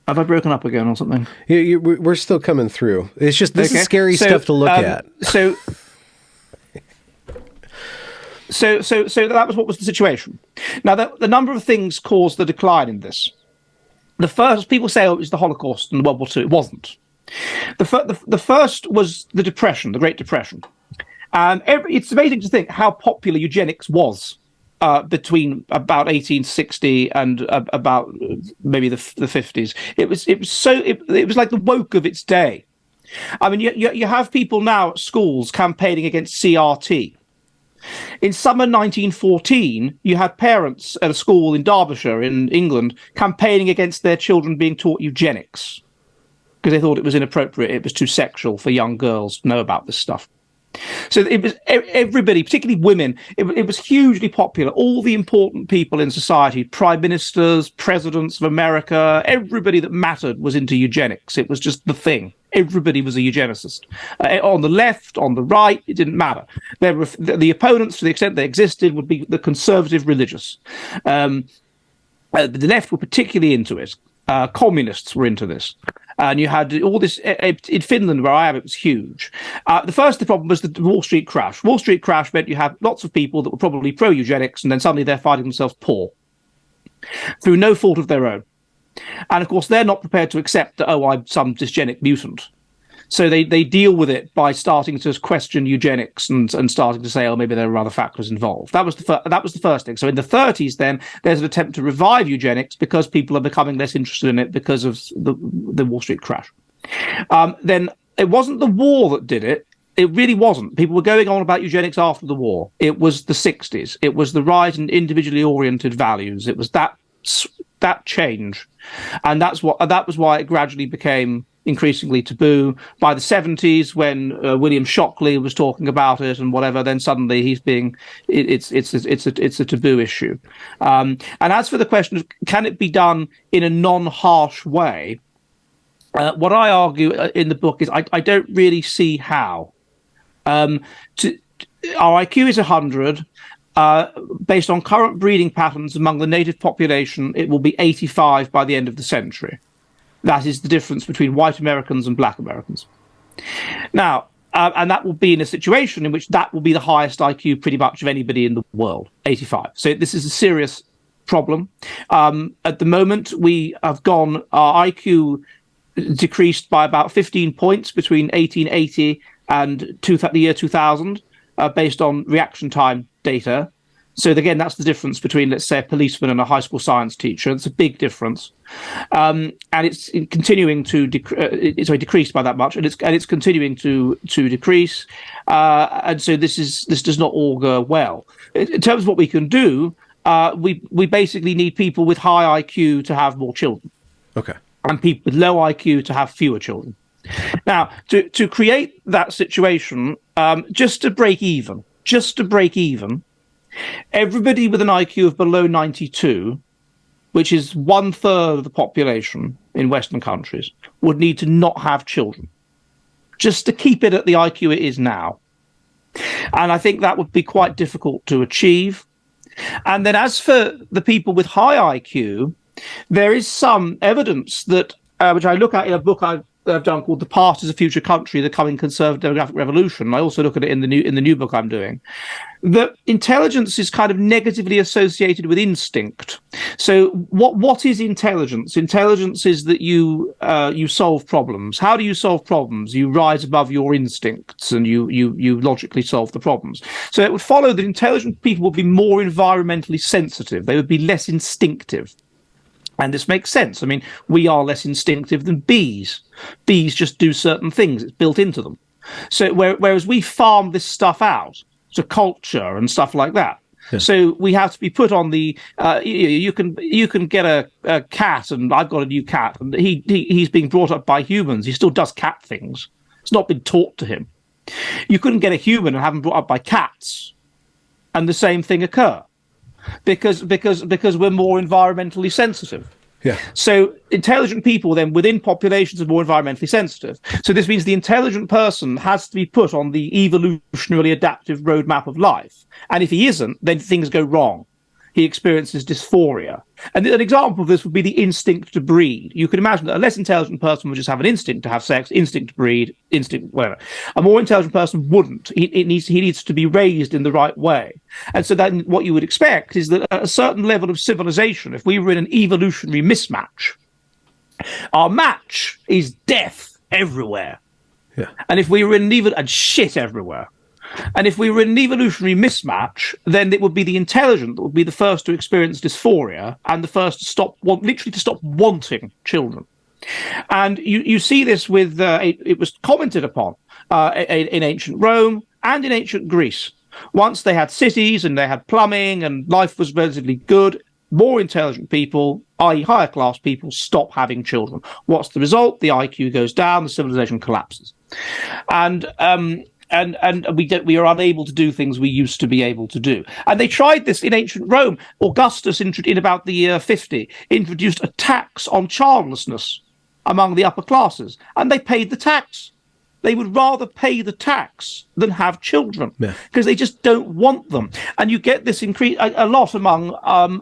I broken up again or something?
We're still coming through. It's just this is scary stuff to look at.
So that was what was the situation. Now, the number of things caused the decline in this. The first, people say, it was the Holocaust and World War II. It wasn't. The first was the Depression, the Great Depression. And it's amazing to think how popular eugenics was between about 1860 and about maybe the 50s. It was like the woke of its day. I mean, you have people now at schools campaigning against CRT. In summer 1914, you had parents at a school in Derbyshire in England campaigning against their children being taught eugenics because they thought it was inappropriate, it was too sexual for young girls to know about this stuff. So it was everybody, particularly women, it was hugely popular. All the important people in society, prime ministers, presidents of America, everybody that mattered was into eugenics. It was just the thing. Everybody was a eugenicist. On the left, on the right, it didn't matter. There were the opponents, to the extent they existed, would be the conservative religious. The left were particularly into it. Communists were into this. And you had all this in Finland, where I am, it was huge. The problem was the Wall Street crash. Wall Street crash meant you had lots of people that were probably pro-eugenics, and then suddenly they're finding themselves poor through no fault of their own. And of course, they're not prepared to accept that, oh, I'm some dysgenic mutant. So they deal with it by starting to question eugenics and starting to say, oh, maybe there are other factors involved. That was the first thing. So in the 30s, then there's an attempt to revive eugenics because people are becoming less interested in it because of the Wall Street crash. Then it wasn't the war that did it. It really wasn't. People were going on about eugenics after the war. It was the 60s. It was the rise in individually oriented values. It was that change, and that was why it gradually became increasingly taboo. By the 70s, when William Shockley was talking about it and whatever, then suddenly it's a taboo issue. And as for the question of can it be done in a non-harsh way, what I argue in the book is I don't really see how. Our IQ is 100. Based on current breeding patterns among the native population, it will be 85 by the end of the century. That is the difference between white Americans and black Americans. Now, and that will be in a situation in which that will be the highest IQ pretty much of anybody in the world, 85. So this is a serious problem. At the moment, we have our IQ decreased by about 15 points between 1880 and the year 2000, based on reaction time data. So again, that's the difference between, let's say, a policeman and a high school science teacher. It's a big difference, and it's continuing to decrease by that much, and it's continuing to decrease. And so this does not augur well. In terms of what we can do, we basically need people with high IQ to have more children.
Okay. And
people with low IQ to have fewer children. Now, to create that situation, just to break even, everybody with an IQ of below 92, which is 1/3 of the population in Western countries, would need to not have children, just to keep it at the IQ it is now. And I think that would be quite difficult to achieve. And then as for the people with high IQ, there is some evidence that, which I look at in a book I've done called "The Past is a Future Country: The Coming Conservative Demographic Revolution." I also look at it in the new book I'm doing. That intelligence is kind of negatively associated with instinct. So what is intelligence? Intelligence is that you solve problems. How do you solve problems? You rise above your instincts and you logically solve the problems. So it would follow that intelligent people would be more environmentally sensitive. They would be less instinctive. And this makes sense. I mean, we are less instinctive than bees. Bees just do certain things. It's built into them. So whereas we farm this stuff out to culture and stuff like that. Yeah. So we have to be put on the. You can get a cat, and I've got a new cat, and he's being brought up by humans. He still does cat things. It's not been taught to him. You couldn't get a human and have him brought up by cats, and the same thing occur. Because we're more environmentally sensitive.
Yeah.
So intelligent people then within populations are more environmentally sensitive. So this means the intelligent person has to be put on the evolutionarily adaptive roadmap of life. And if he isn't, then things go wrong. He experiences dysphoria. And an example of this would be the instinct to breed. You can imagine that a less intelligent person would just have an instinct to have sex, instinct to breed, instinct, whatever. A more intelligent person wouldn't. He needs to be raised in the right way. And so then what you would expect is that at a certain level of civilization, if we were in an evolutionary mismatch, our match is death. everywhere.
Yeah.
And if we were in and shit everywhere. And if we were in an evolutionary mismatch, then it would be the intelligent that would be the first to experience dysphoria and the first to stop wanting children. And you see this with, it was commented upon in ancient Rome and in ancient Greece. Once they had cities and they had plumbing and life was relatively good, more intelligent people, i.e. higher class people, stop having children. What's the result? The IQ goes down, the civilization collapses. And we are unable to do things we used to be able to do. And they tried this in ancient Rome. Augustus, in about the year 50, introduced a tax on childlessness among the upper classes, and they paid the tax. They would rather pay the tax than have children because they just don't want them. And you get this increase a lot among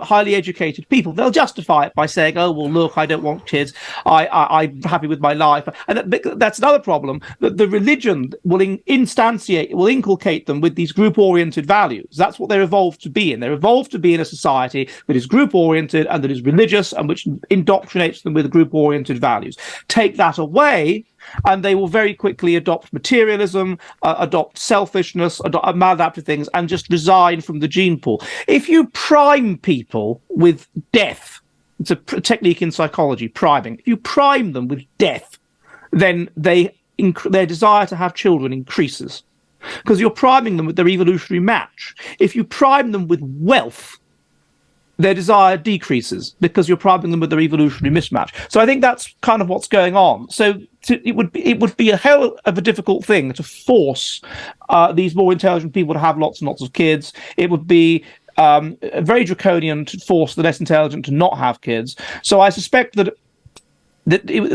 highly educated people. They'll justify it by saying, oh, well, look, I don't want kids. I'm happy with my life. And that's another problem, that the religion will inculcate them with these group-oriented values. That's what they're evolved to be in. They're evolved to be in a society that is group-oriented and that is religious and which indoctrinates them with group-oriented values. Take that away, and they will very quickly adopt materialism, adopt selfishness, maladaptive things, and just resign from the gene pool. If you prime people with death, it's a technique in psychology, priming. If you prime them with death, then their desire to have children increases, because you're priming them with their evolutionary match. If you prime them with wealth, their desire decreases because you're priming them with their evolutionary mismatch. So I think that's kind of what's going on. So it would be a hell of a difficult thing to force these more intelligent people to have lots and lots of kids. It would be very draconian to force the less intelligent to not have kids. So I suspect that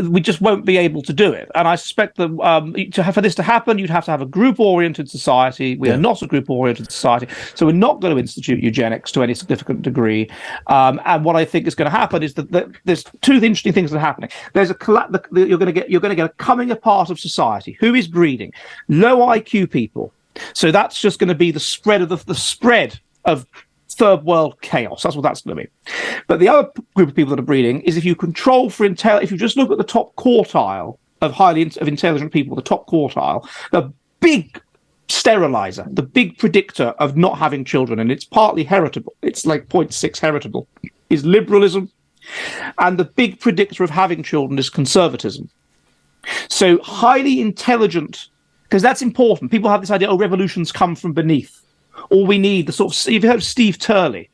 we just won't be able to do it. And I suspect that for this to happen, you'd have to have a group-oriented society. We are not a group-oriented society, so we're not going to institute eugenics to any significant degree. And what I think is going to happen is that there's two interesting things that are happening. There's you're going to get a coming apart of society. Who is breeding? Low IQ people. So that's just going to be the spread of third world chaos. That's what that's going to be. But the other group of people that are breeding is if you control if you just look at the top quartile of intelligent people, the top quartile, the big sterilizer, the big predictor of not having children, and it's partly heritable, it's like 0.6 heritable, is liberalism, and the big predictor of having children is conservatism. So highly intelligent, because that's important. People have this idea, revolutions come from beneath. All we need, you've heard of Steve Turley?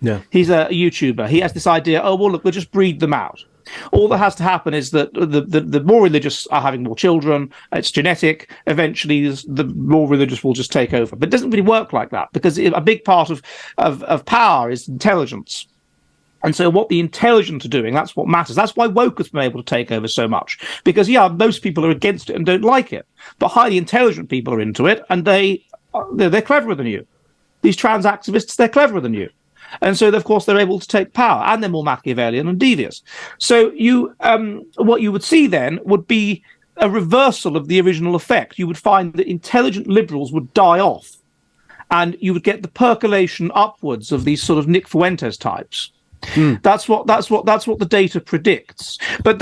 No.
He's a YouTuber. He has this idea, look, we'll just breed them out. All that has to happen is that the more religious are having more children. It's genetic. Eventually, the more religious will just take over. But it doesn't really work like that, because a big part of power is intelligence. And so what the intelligent are doing, that's what matters. That's why woke has been able to take over so much. Because, most people are against it and don't like it. But highly intelligent people are into it, and they're cleverer than you. These trans activists, they're cleverer than you. And so, of course, they're able to take power, and they're more Machiavellian and devious. So what you would see then would be a reversal of the original effect. You would find that intelligent liberals would die off, and you would get the percolation upwards of these sort of Nick Fuentes types. That's what the data predicts. But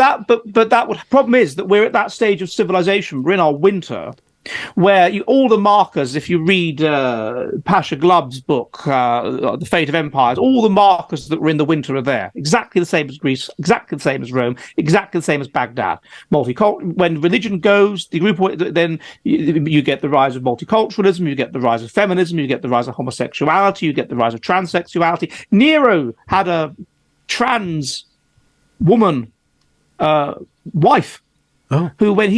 problem is that we're at that stage of civilization. We're in our winter, where all the markers, if you read Pasha Glub's book, The Fate of Empires, all the markers that were in the winter are there. Exactly the same as Greece, exactly the same as Rome, exactly the same as Baghdad. When religion goes, then you get the rise of multiculturalism, you get the rise of feminism, you get the rise of homosexuality, you get the rise of transsexuality. Nero had a trans woman wife. Who, when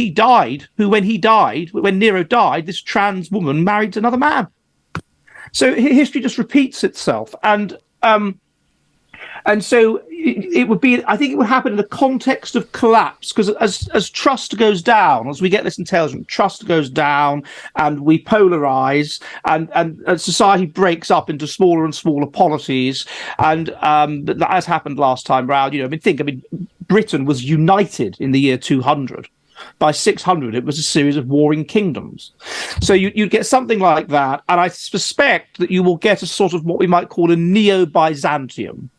Nero died, this trans woman married another man. So history just repeats itself, and so it would be. I think it would happen in the context of collapse, because as trust goes down, as we get less intelligent, trust goes down, and we polarize, and society breaks up into smaller and smaller polities, and as happened last time round. Britain was united in the year 200. By 600, it was a series of warring kingdoms. So you'd get something like that, and I suspect that you will get a sort of what we might call a Neo-Byzantium.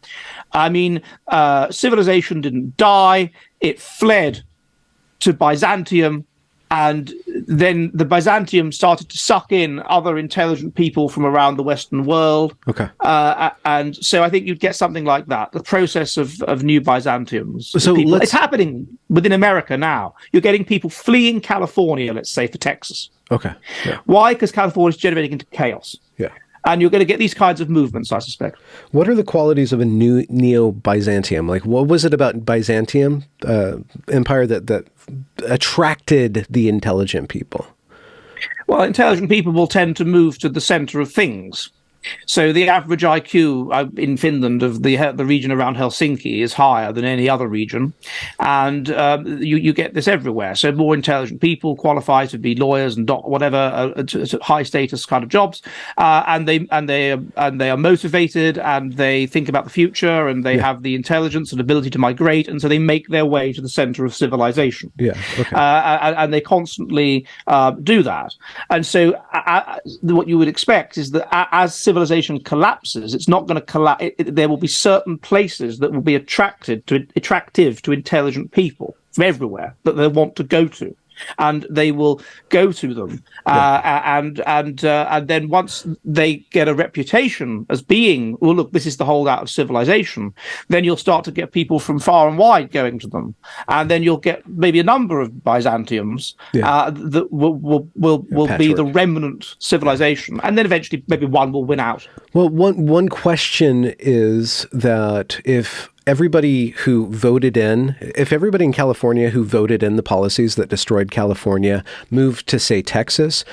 Civilization didn't die, it fled to Byzantium, and then the Byzantium started to suck in other intelligent people from around the Western world.
Okay.
And so I think you'd get something like that, the process of new Byzantiums.
So
it's happening within America now. You're getting people fleeing California, let's say, for Texas.
Okay. Yeah.
Why? Because California is generating into chaos.
Yeah.
And you're going to get these kinds of movements, I suspect.
What are the qualities of a new Neo-Byzantium? Like, what was it about Byzantium empire that attracted the intelligent people?
Well, intelligent people will tend to move to the center of things. So the average IQ in Finland of the region around Helsinki is higher than any other region, and you get this everywhere. So more intelligent people qualify to be lawyers and whatever high status kind of jobs, and they are motivated, and they think about the future, and they have the intelligence and ability to migrate, and so they make their way to the center of civilization.
Yeah. Okay.
And they constantly do that, and so what you would expect is that as civilization collapses, it's not going to collapse. There will be certain places that will be attractive to intelligent people from everywhere that they want to go to, and they will go to them. And then once they get a reputation as being, well, look, this is the holdout of civilization, then you'll start to get people from far and wide going to them, and then you'll get maybe a number of Byzantiums that will be the remnant civilization, and then eventually maybe one will win out.
Well, one question is that if everybody in California who voted in the policies that destroyed California moved to, say, Texas,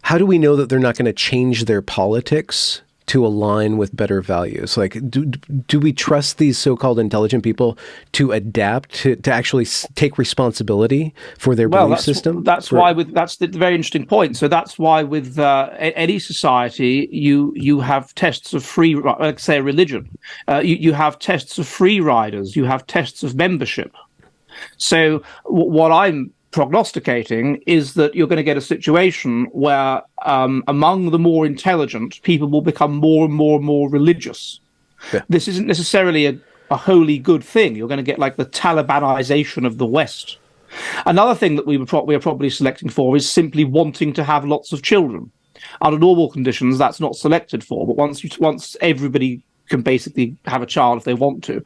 how do we know that they're not going to change their politics to align with better values? Like, do we trust these so-called intelligent people to adapt, to actually take responsibility for their belief system? That's
the very interesting point. So that's why with any society, you have tests of free, like say a religion, you have tests of free riders, you have tests of membership. So what I'm prognosticating is that you're going to get a situation where among the more intelligent, people will become more and more religious. Yeah. This isn't necessarily a wholly good thing. You're going to get like the Talibanization of the West. Another thing that we are probably selecting for is simply wanting to have lots of children. Under normal conditions, that's not selected for, but once everybody can basically have a child if they want to,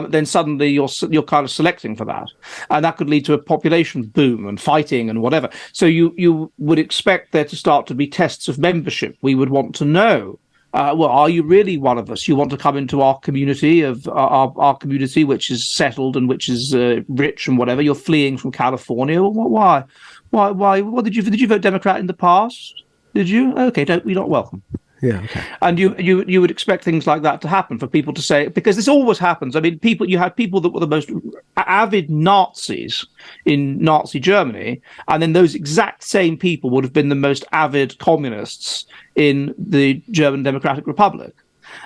then suddenly you're kind of selecting for that, and that could lead to a population boom and fighting and whatever. So you would expect there to start to be tests of membership. We would want to know, well, are you really one of us? You want to come into our community our community, which is settled and which is rich and whatever. You're fleeing from California. Why? What did you vote Democrat in the past? Did you? Okay, you're not welcome.
Yeah. Okay.
And you would expect things like that to happen, for people to say, because this always happens. I mean, you had people that were the most avid Nazis in Nazi Germany, and then those exact same people would have been the most avid communists in the German Democratic Republic.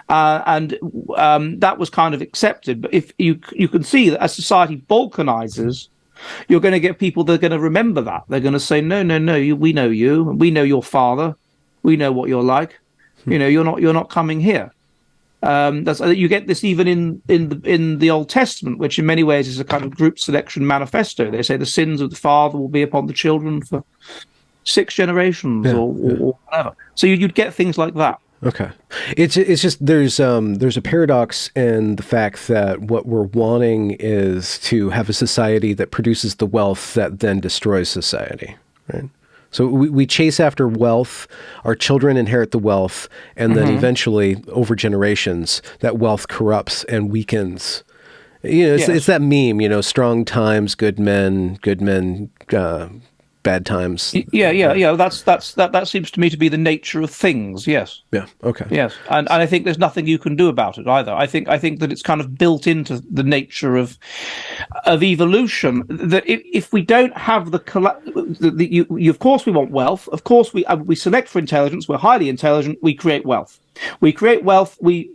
And that was kind of accepted. But if you can see that as society balkanizes, you're going to get people that are going to remember that. They're going to say, no, we know you, we know your father, we know what you're like. You know, you're not coming here. You get this even in the Old Testament, which in many ways is a kind of group selection manifesto. They say the sins of the father will be upon the children for 6 generations or whatever. So you'd get things like that.
Okay. It's just there's a paradox in the fact that what we're wanting is to have a society that produces the wealth that then destroys society, right? So we chase after wealth, our children inherit the wealth, and then eventually, over generations, that wealth corrupts and weakens. You know, it's that meme, you know, strong times, good men, bad times.
Yeah. That seems to me to be the nature of things. Yes.
Yeah. Okay.
Yes, and I think there's nothing you can do about it either. I think that it's kind of built into the nature of evolution. That if we don't have of course we want wealth. Of course we select for intelligence. We're highly intelligent. We create wealth. We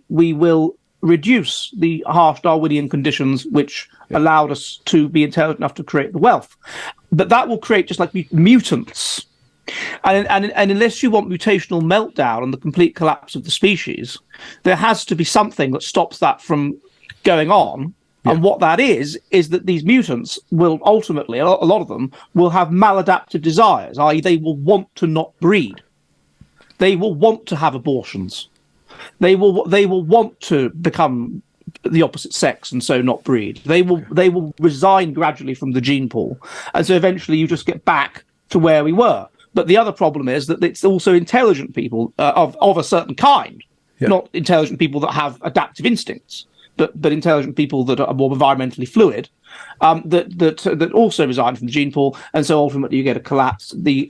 will reduce the harsh Darwinian conditions which allowed us to be intelligent enough to create the wealth. But that will create just like mutants. And unless you want mutational meltdown and the complete collapse of the species, there has to be something that stops that from going on. And what that is that these mutants will ultimately, a lot of them, will have maladaptive desires, i.e. they will want to not breed. They will want to have abortions. They will want to become the opposite sex and so not breed. They will resign gradually from the gene pool. And so eventually you just get back to where we were. But the other problem is that it's also intelligent people of a certain kind, not intelligent people that have adaptive instincts, but intelligent people that are more environmentally fluid, that also resign from the gene pool, and so ultimately you get a collapse. The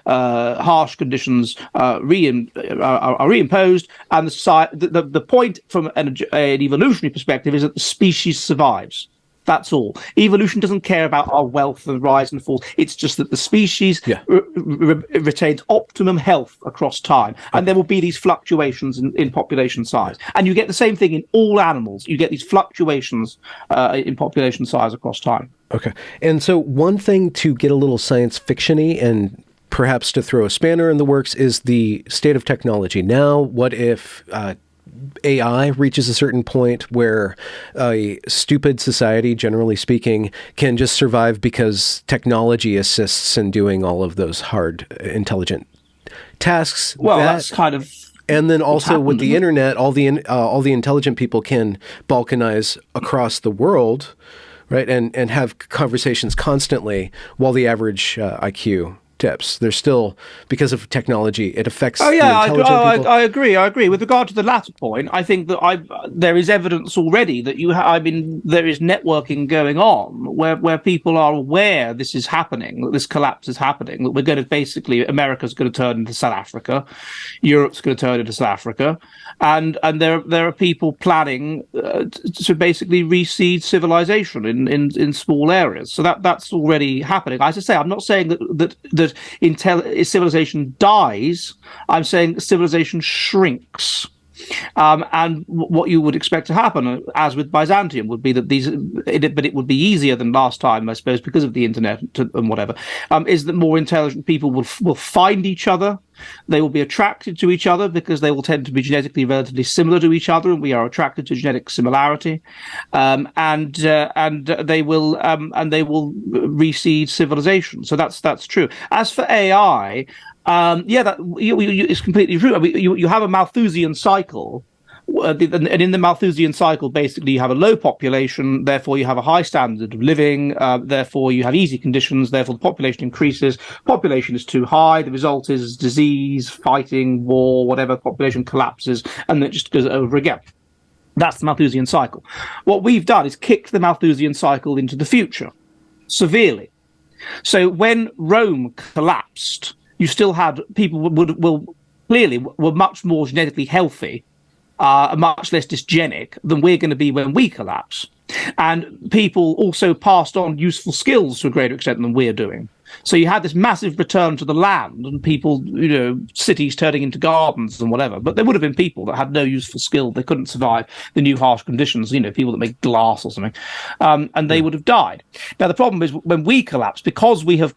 harsh conditions are reimposed, and the point from an evolutionary perspective is that the species survives. That's all. Evolution doesn't care about our wealth and rise and fall. It's just that the species retains optimum health across time. And there will be these fluctuations in population size. And you get the same thing in all animals. You get these fluctuations in population size across time.
Okay. And so one thing to get a little science fiction-y and perhaps to throw a spanner in the works is the state of technology. Now, what if AI reaches a certain point where a stupid society, generally speaking, can just survive because technology assists in doing all of those hard, intelligent tasks?
Well, that's kind of...
And then also with the internet, all the intelligent people can balkanize across the world, right? And have conversations constantly while the average IQ tips. There's still, because of technology, it affects the intelligent people.
I agree. With regard to the latter point, I think that there is evidence already that there is networking going on where people are aware this is happening, that this collapse is happening, that we're going to basically, America's going to turn into South Africa, Europe's going to turn into South Africa, and there are people planning to basically reseed civilization in small areas. So that's already happening. As I say, I'm not saying that civilization dies. I'm saying civilization shrinks. And what you would expect to happen, as with Byzantium, would be that but it would be easier than last time, I suppose, because of the internet and whatever, is that more intelligent people will find each other. They will be attracted to each other because they will tend to be genetically relatively similar to each other, and we are attracted to genetic similarity. And they will reseed civilization. So that's true. As for AI, it's completely true. You have a Malthusian cycle, and in the Malthusian cycle, basically, you have a low population, therefore you have a high standard of living, therefore you have easy conditions, therefore the population increases. Population is too high, the result is disease, fighting, war, whatever, population collapses, and it just goes over again. That's the Malthusian cycle. What we've done is kicked the Malthusian cycle into the future, severely. So when Rome collapsed, you still had people were much more genetically healthy, much less dysgenic than we're going to be when we collapse. And people also passed on useful skills to a greater extent than we're doing. So you had this massive return to the land and people, cities turning into gardens and whatever. But there would have been people that had no useful skill. They couldn't survive the new harsh conditions, people that make glass or something. And they would have died. Now, the problem is when we collapse, because we have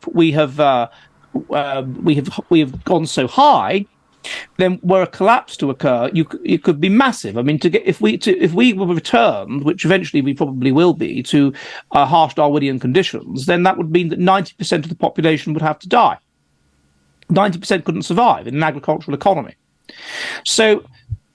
gone so high, then were a collapse to occur, it could be massive. I mean, if we were returned, which eventually we probably will be, to harsh Darwinian conditions, then that would mean that 90% of the population would have to die. 90% couldn't survive in an agricultural economy. So,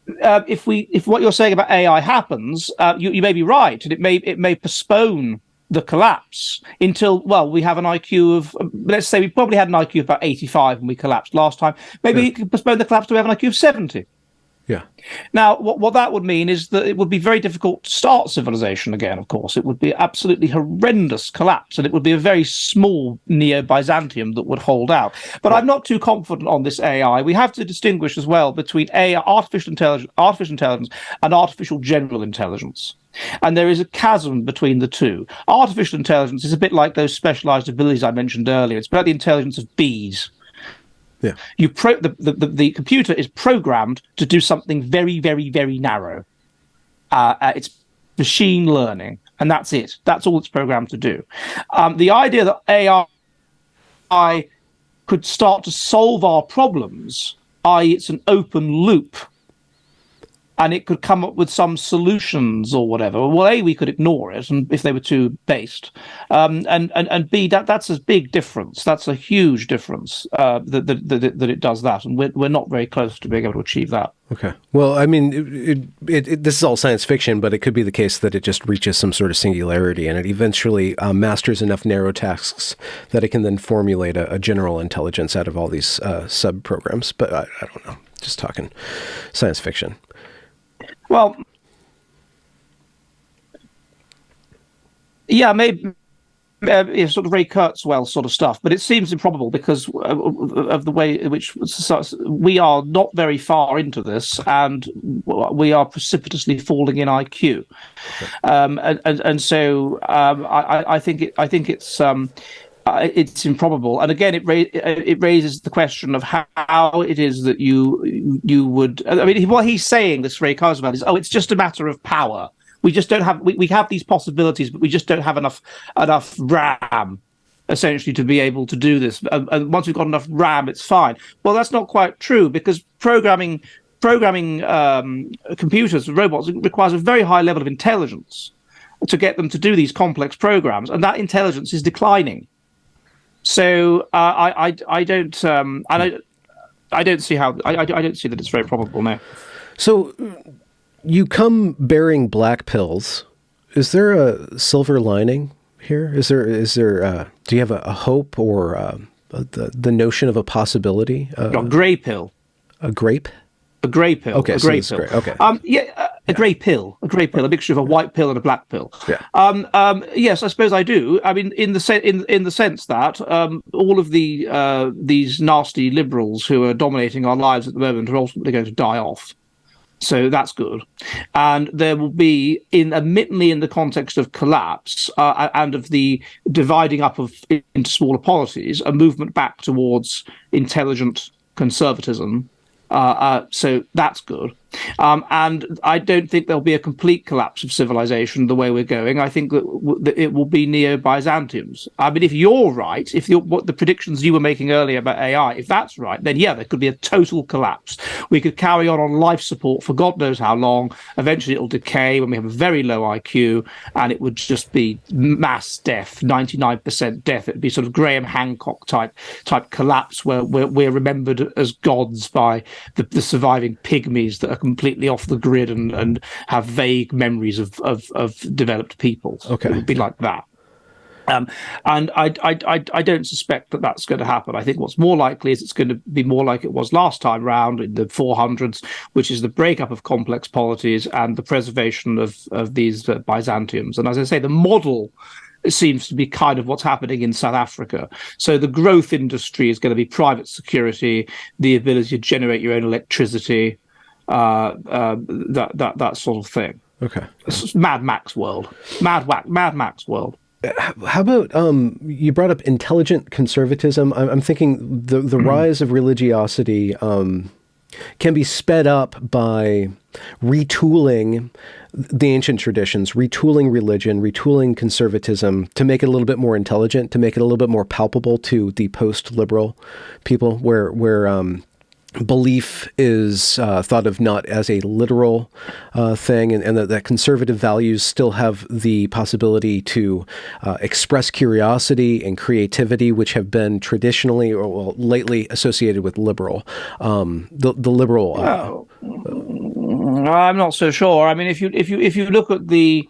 if what you're saying about AI happens, you may be right, and it may postpone the collapse until, we have an IQ of, let's say we probably had an IQ of about 85 when we collapsed last time. Maybe it could postpone the collapse to have an IQ of 70.
Yeah.
Now, what that would mean is that it would be very difficult to start civilization again, of course. It would be absolutely horrendous collapse, and it would be a very small Neo-Byzantium that would hold out. But I'm not too confident on this AI. We have to distinguish as well between artificial intelligence and artificial general intelligence. And there is a chasm between the two. Artificial intelligence is a bit like those specialized abilities I mentioned earlier. It's about the intelligence of bees.
Yeah.
The computer is programmed to do something very, very, very narrow. It's machine learning, and that's it. That's all it's programmed to do. The idea that AI could start to solve our problems, i.e., it's an open loop, and it could come up with some solutions or whatever. Well, A, we could ignore it, and if they were too based, and B, that's a big difference. That's a huge difference that it does that, and we're not very close to being able to achieve that.
Okay. Well, I mean, this is all science fiction, but it could be the case that it just reaches some sort of singularity, and it eventually masters enough narrow tasks that it can then formulate a general intelligence out of all these sub-programs. But I don't know. Just talking science fiction.
Well, yeah, maybe sort of Ray Kurzweil sort of stuff, but it seems improbable because of the way in which we are not very far into this, and we are precipitously falling in IQ, and so I think it's improbable, and again, it raises the question of how it is that you would. I mean, what he's saying, this Ray Kurzweil, is, it's just a matter of power. We just don't have. We have these possibilities, but we just don't have enough RAM, essentially, to be able to do this. And once we've got enough RAM, it's fine. Well, that's not quite true, because programming computers, robots, requires a very high level of intelligence to get them to do these complex programs, and that intelligence is declining. So I don't see how I don't see that it's very probable now.
So you come bearing black pills. Is there a silver lining here? Is there do you have a hope or the notion of a possibility?
A gray pill.
A grape.
A grey pill.
Okay,
a
so
grey
it's
pill.
Gray. Okay.
A grey pill. A grey pill. A mixture of a white pill and a black pill.
Yeah.
Yes, I suppose I do. I mean, in the sense that all of these nasty liberals who are dominating our lives at the moment are ultimately going to die off. So that's good. And there will be, admittedly in the context of collapse and of the dividing up into smaller polities, a movement back towards intelligent conservatism. So that's good. And I don't think there'll be a complete collapse of civilization the way we're going. I think that it will be Neo-Byzantiums. I mean, if you're right, what the predictions you were making earlier about AI, if that's right, then yeah, there could be a total collapse. We could carry on life support for God knows how long. Eventually it'll decay when we have a very low IQ, and it would just be mass death, 99% death. It'd be sort of Graham Hancock type collapse where we're remembered as gods by the surviving pygmies that are completely off the grid and have vague memories of developed peoples.
Okay.
It would be like that. And I don't suspect that that's going to happen. I think what's more likely is it's going to be more like it was last time round in the 400s, which is the breakup of complex polities and the preservation of these Byzantiums. And as I say, the model seems to be kind of what's happening in South Africa. So the growth industry is going to be private security, the ability to generate your own electricity, that sort of thing.
Okay.
It's Mad Max world. Mad Max world.
How about you brought up intelligent conservatism? I'm thinking the rise of religiosity can be sped up by retooling the ancient traditions, retooling religion, retooling conservatism to make it a little bit more intelligent, to make it a little bit more palpable to the post-liberal people, where belief is thought of not as a literal thing, and that conservative values still have the possibility to express curiosity and creativity, which have been traditionally or lately associated with liberal. The liberal.
I'm not so sure. I mean, if you look at the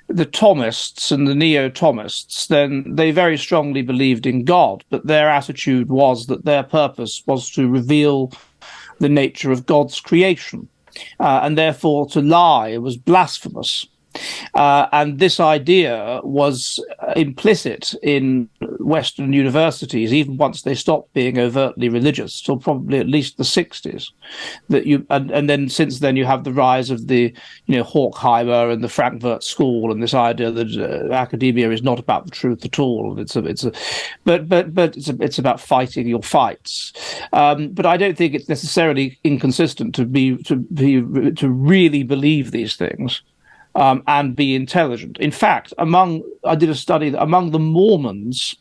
Thomists and the Neo-Thomists, then they very strongly believed in God, but their attitude was that their purpose was to reveal the nature of God's creation, and therefore to lie was blasphemous. And this idea was implicit in Western universities, even once they stopped being overtly religious, till probably at least the 60s. And then since then you have the rise of the Horkheimer and the Frankfurt School, and this idea that academia is not about the truth at all. But it's about fighting your fights. But I don't think it's necessarily inconsistent to really believe these things. And be intelligent. In fact, I did a study that among the Mormons,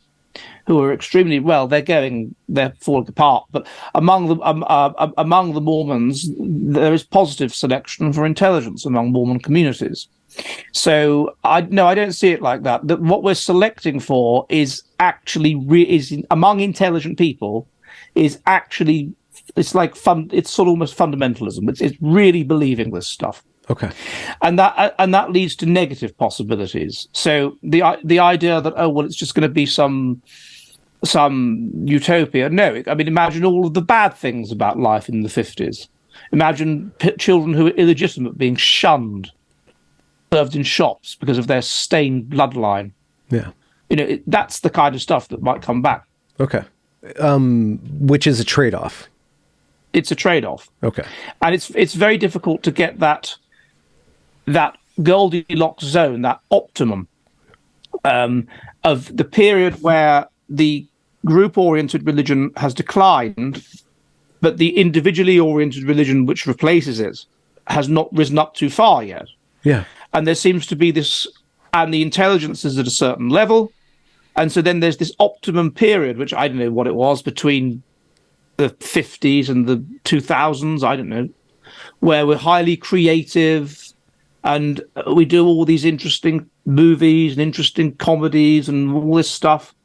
who are extremely they're falling apart. But among the Mormons, there is positive selection for intelligence among Mormon communities. So I don't see it like that. What we're selecting for is actually among intelligent people is actually, it's like it's sort of almost fundamentalism. It's really believing this stuff.
Okay.
And that leads to negative possibilities. So the idea that, oh well, it's just going to be some utopia. No, I mean, imagine all of the bad things about life in the 50s. Imagine children who are illegitimate being shunned, served in shops because of their stained bloodline.
Yeah.
That's the kind of stuff that might come back.
Okay. Which is a trade-off.
It's a trade-off.
Okay.
And it's very difficult to get that Goldilocks zone, that optimum of the period where the group-oriented religion has declined, but the individually oriented religion which replaces it has not risen up too far yet.
Yeah.
And there seems to be this, and the intelligence is at a certain level. And so then there's this optimum period, which I don't know what it was, between the 50s and the 2000s, I don't know, where we're highly creative and we do all these interesting movies and interesting comedies and all this stuff.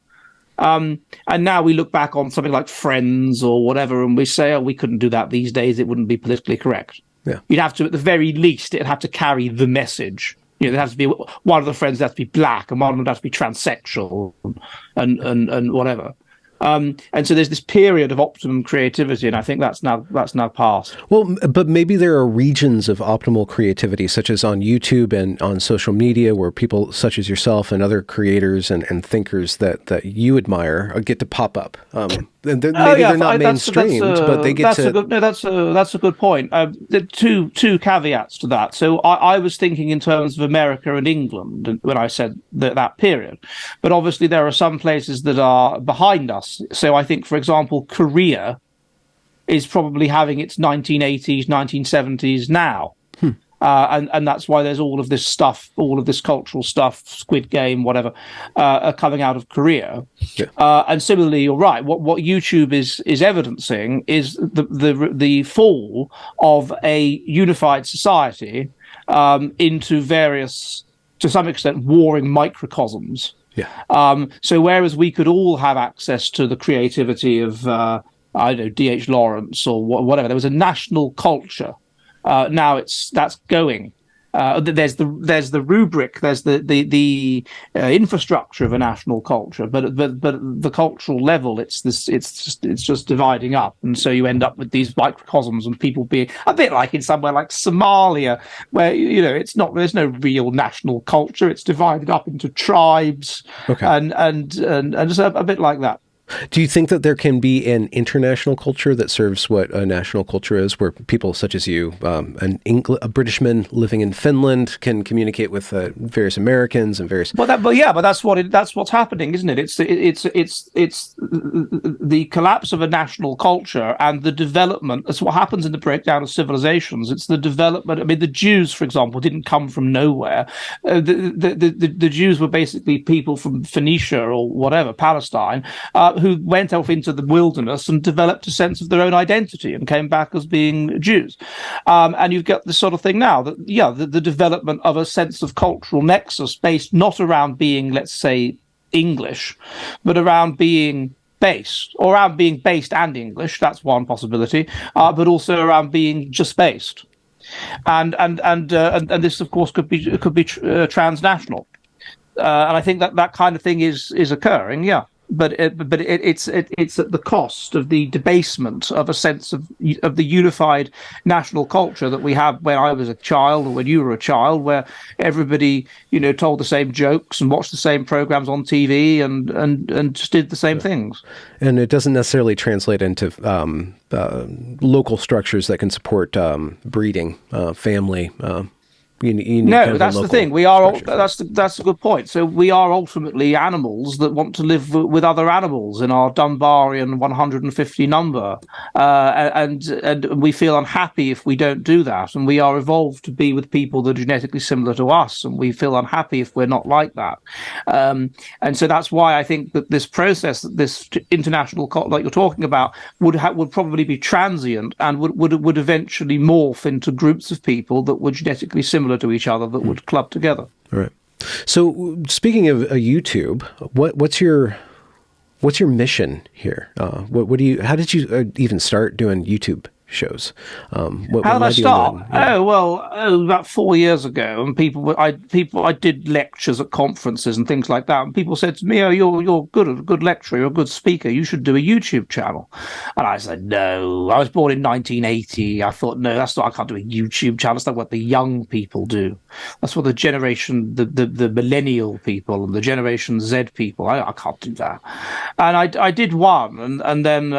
And now we look back on something like Friends or whatever, and we say, oh, we couldn't do that these days. It wouldn't be politically correct.
Yeah.
You'd have to, at the very least, it'd have to carry the message. There has to be one of the friends has to be black and one of them has to be transsexual and whatever. And so there's this period of optimum creativity, and I think that's now past.
Well, but maybe there are regions of optimal creativity, such as on YouTube and on social media, where people such as yourself and other creators and thinkers that you admire get to pop up. And they're not mainstreamed, but they get to.
That's a good point. There are two caveats to that. So I was thinking in terms of America and England when I said that period, but obviously there are some places that are behind us. So I think, for example, Korea is probably having its 1980s, 1970s now. And that's why there's all of this stuff, all of this cultural stuff, Squid Game, whatever, coming out of Korea.
Yeah.
And similarly, you're right. What YouTube is evidencing is the fall of a unified society into various, to some extent, warring microcosms.
Yeah.
So whereas we could all have access to the creativity of, I don't know, D.H. Lawrence or whatever, there was a national culture. Now that's going. There's the rubric, there's the infrastructure of a national culture, but the cultural level, it's just dividing up, and so you end up with these microcosms and people being a bit like in somewhere like Somalia, where there's no real national culture, it's divided up into tribes,
okay.
and just a bit like that.
Do you think that there can be an international culture that serves what a national culture is, where people such as you, a Britishman living in Finland, can communicate with various Americans and various?
But that's what's happening, isn't it? It's the collapse of a national culture and the development. That's what happens in the breakdown of civilizations. It's the development. I mean, the Jews, for example, didn't come from nowhere. The Jews were basically people from Phoenicia or whatever, Palestine, who went off into the wilderness and developed a sense of their own identity and came back as being Jews. And you've got this sort of thing now that, the development of a sense of cultural nexus based not around being, let's say, English, but around being based, or around being based and English. That's one possibility, but also around being just based. And this, of course, could be transnational. And I think that kind of thing is occurring, yeah. But it's at the cost of the debasement of a sense of the unified national culture that we had when I was a child or when you were a child, where everybody told the same jokes and watched the same programs on TV and just did the same things.
And it doesn't necessarily translate into local structures that can support breeding, family. You need
no,
kind of
that's the thing. We are. That's a good point. So we are ultimately animals that want to live with other animals in our Dunbarian 150 number, and we feel unhappy if we don't do that. And we are evolved to be with people that are genetically similar to us, and we feel unhappy if we're not like that. And so that's why I think that this process, this international, like you're talking about, would probably be transient and would eventually morph into groups of people that were genetically similar to each other that would club together.
All right. So speaking of YouTube, what's your mission here? What do you? How did you even start doing YouTube shows?
How did I start? About 4 years ago, and I did lectures at conferences and things like that, and people said to me, "Oh, you're a good lecturer, you're a good speaker. You should do a YouTube channel." And I said, "No, I was born in 1980. I thought, no, that's not. I can't do a YouTube channel. That's not what the young people do. That's what the generation, the millennial people and the Generation Z people. I can't do that." And I did one, and then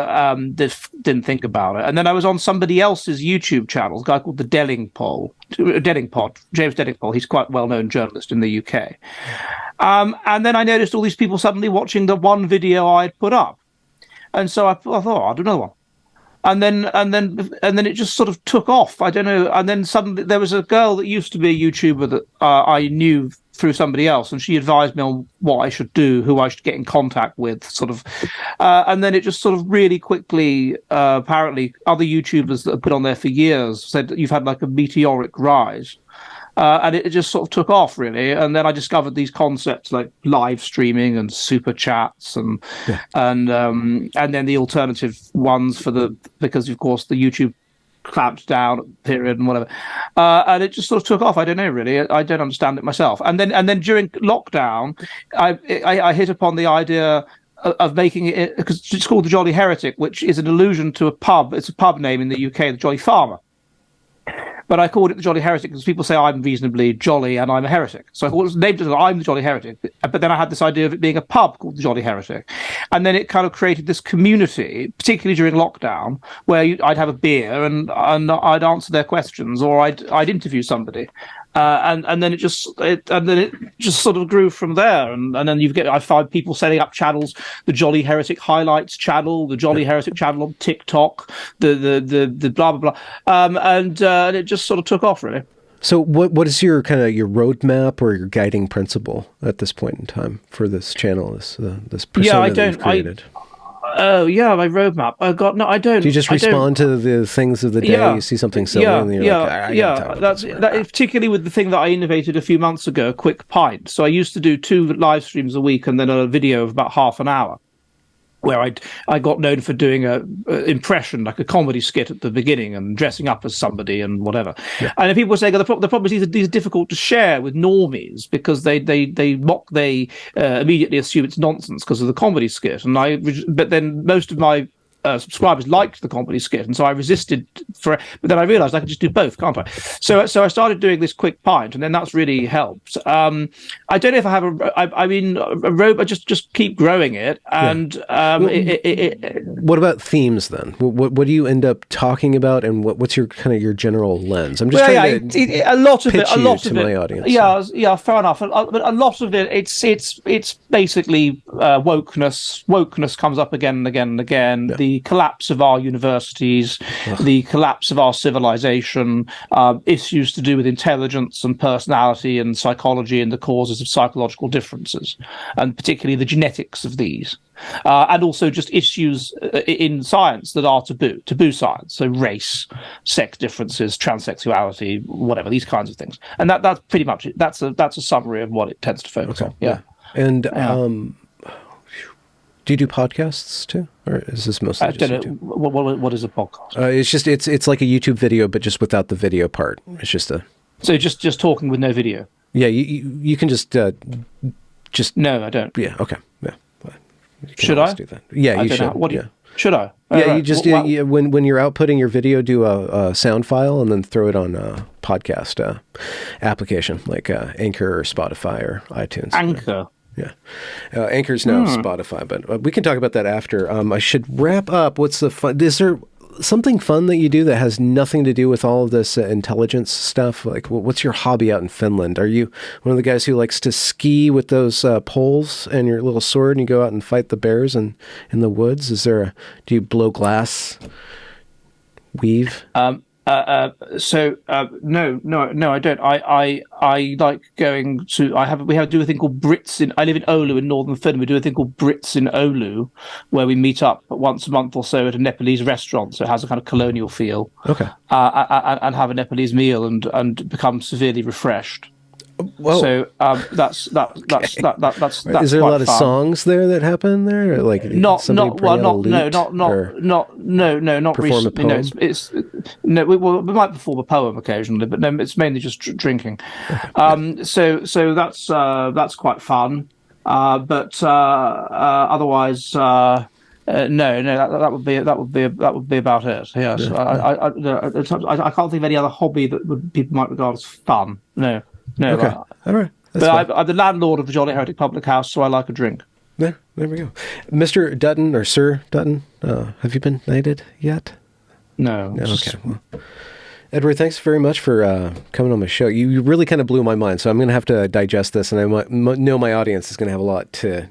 didn't think about it, and then I was on somebody else's YouTube channel, a guy called the Dellingpod, James Dellingpod. He's quite a well-known journalist in the UK. And then I noticed all these people suddenly watching the one video I had put up, and so I thought, I'll do another one. And then it just sort of took off. I don't know. And then suddenly there was a girl that used to be a YouTuber that I knew through somebody else, and she advised me on what I should do, who I should get in contact with, sort of. And then it just sort of really quickly, apparently, other YouTubers that have been on there for years said that you've had like a meteoric rise. And it just sort of took off, really. And then I discovered these concepts like live streaming and super chats, and then the alternative ones because of course the YouTube clamped down period and whatever, and it just sort of took off. I don't know, really. I don't understand it myself. And then during lockdown, I hit upon the idea of making it, because it's called the Jolly Heretic, which is an allusion to a pub. It's a pub name in the UK, the Jolly Farmer. But I called it the Jolly Heretic because people say I'm reasonably jolly and I'm a heretic. So I thought it was named as I'm the Jolly Heretic. But then I had this idea of it being a pub called the Jolly Heretic. And then it kind of created this community, particularly during lockdown, where I'd have a beer and I'd answer their questions, or I'd interview somebody. And then it just sort of grew from there, and then I find people setting up channels: the Jolly Heretic Highlights channel, the Jolly Heretic channel on TikTok, the blah blah blah, and it just sort of took off, really.
So what is your kind of your roadmap or your guiding principle at this point in time for this channel, this persona that you've created?
Oh yeah, my roadmap. Oh God, no, I don't.
Do you just respond to the things of the day? You see something silly, and you're like, I gotta talk about
that. Particularly with the thing that I innovated a few months ago, a quick pint. So I used to do 2 live streams a week, and then a video of about half an hour, where I got known for doing a impression, like a comedy skit at the beginning, and dressing up as somebody and whatever. Yeah. And then people were saying the problem is these are difficult to share with normies because they immediately assume it's nonsense because of the comedy skit. But then most of my subscribers liked the comedy skit, and so I resisted but then I realized I could just do both, can't I? So I started doing this quick pint, and then that's really helped. I don't know if I have a robot. Just keep growing it, and
what about themes then? What do you end up talking about, and what's your kind of your general lens? I'm just trying to
a lot of
my audience.
Yeah, fair enough. But a lot of it, it's basically wokeness. Wokeness comes up again and again and again. Yeah. The collapse of our universities, the collapse of our civilization, issues to do with intelligence and personality and psychology and the causes of psychological differences, and particularly the genetics of these. And also just issues in science that are taboo science, so race, sex differences, transsexuality, whatever, these kinds of things. And that's pretty much it. That's a summary of what it tends to focus on. Yeah.
And do you do podcasts too, or is this mostly?
I don't know. What is a podcast?
It's like a YouTube video, but just without the video part. It's just
so just talking with no video.
Yeah, you can just.
No, I don't.
Yeah. Okay. Yeah.
Should I
do that? Yeah, you should. Should I?
Yeah,
you just when you're outputting your video, do a sound file and then throw it on a podcast application like Anchor or Spotify or iTunes.
Anchor.
Yeah. Anchor's now Spotify, but we can talk about that after. I should wrap up. What's the fun? Is there something fun that you do that has nothing to do with all of this intelligence stuff? Like, what's your hobby out in Finland? Are you one of the guys who likes to ski with those poles and your little sword and you go out and fight the bears in the woods? Do you blow glass, weave?
No, I don't. I like going to. We do a thing called Brits I live in Oulu in northern Finland. We do a thing called Brits in Oulu, where we meet up once a month or so at a Nepalese restaurant. So it has a kind of colonial feel.
Okay.
And have a Nepalese meal and become severely refreshed.
Whoa.
So that's
Is there a lot of
fun.
songs there that happen there? Like
not recently. No, we might perform a poem occasionally, but no, it's mainly just drinking. So that's quite fun. But otherwise, no, that would be about it. Yes, yeah. I can't think of any other hobby that people might regard as fun. No.
Okay. All right.
But I'm the landlord of the Jolly Heretic Public House, so I like a drink.
There we go. Mr. Dutton, or Sir Dutton, have you been knighted yet?
No.
Okay. Well, Edward, thanks very much for coming on my show. You really kind of blew my mind, so I'm going to have to digest this, and I know my audience is going to have a lot to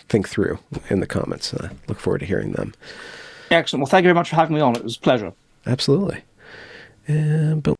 think through in the comments. I look forward to hearing them.
Excellent. Well, thank you very much for having me on. It was a pleasure.
Absolutely. And boom.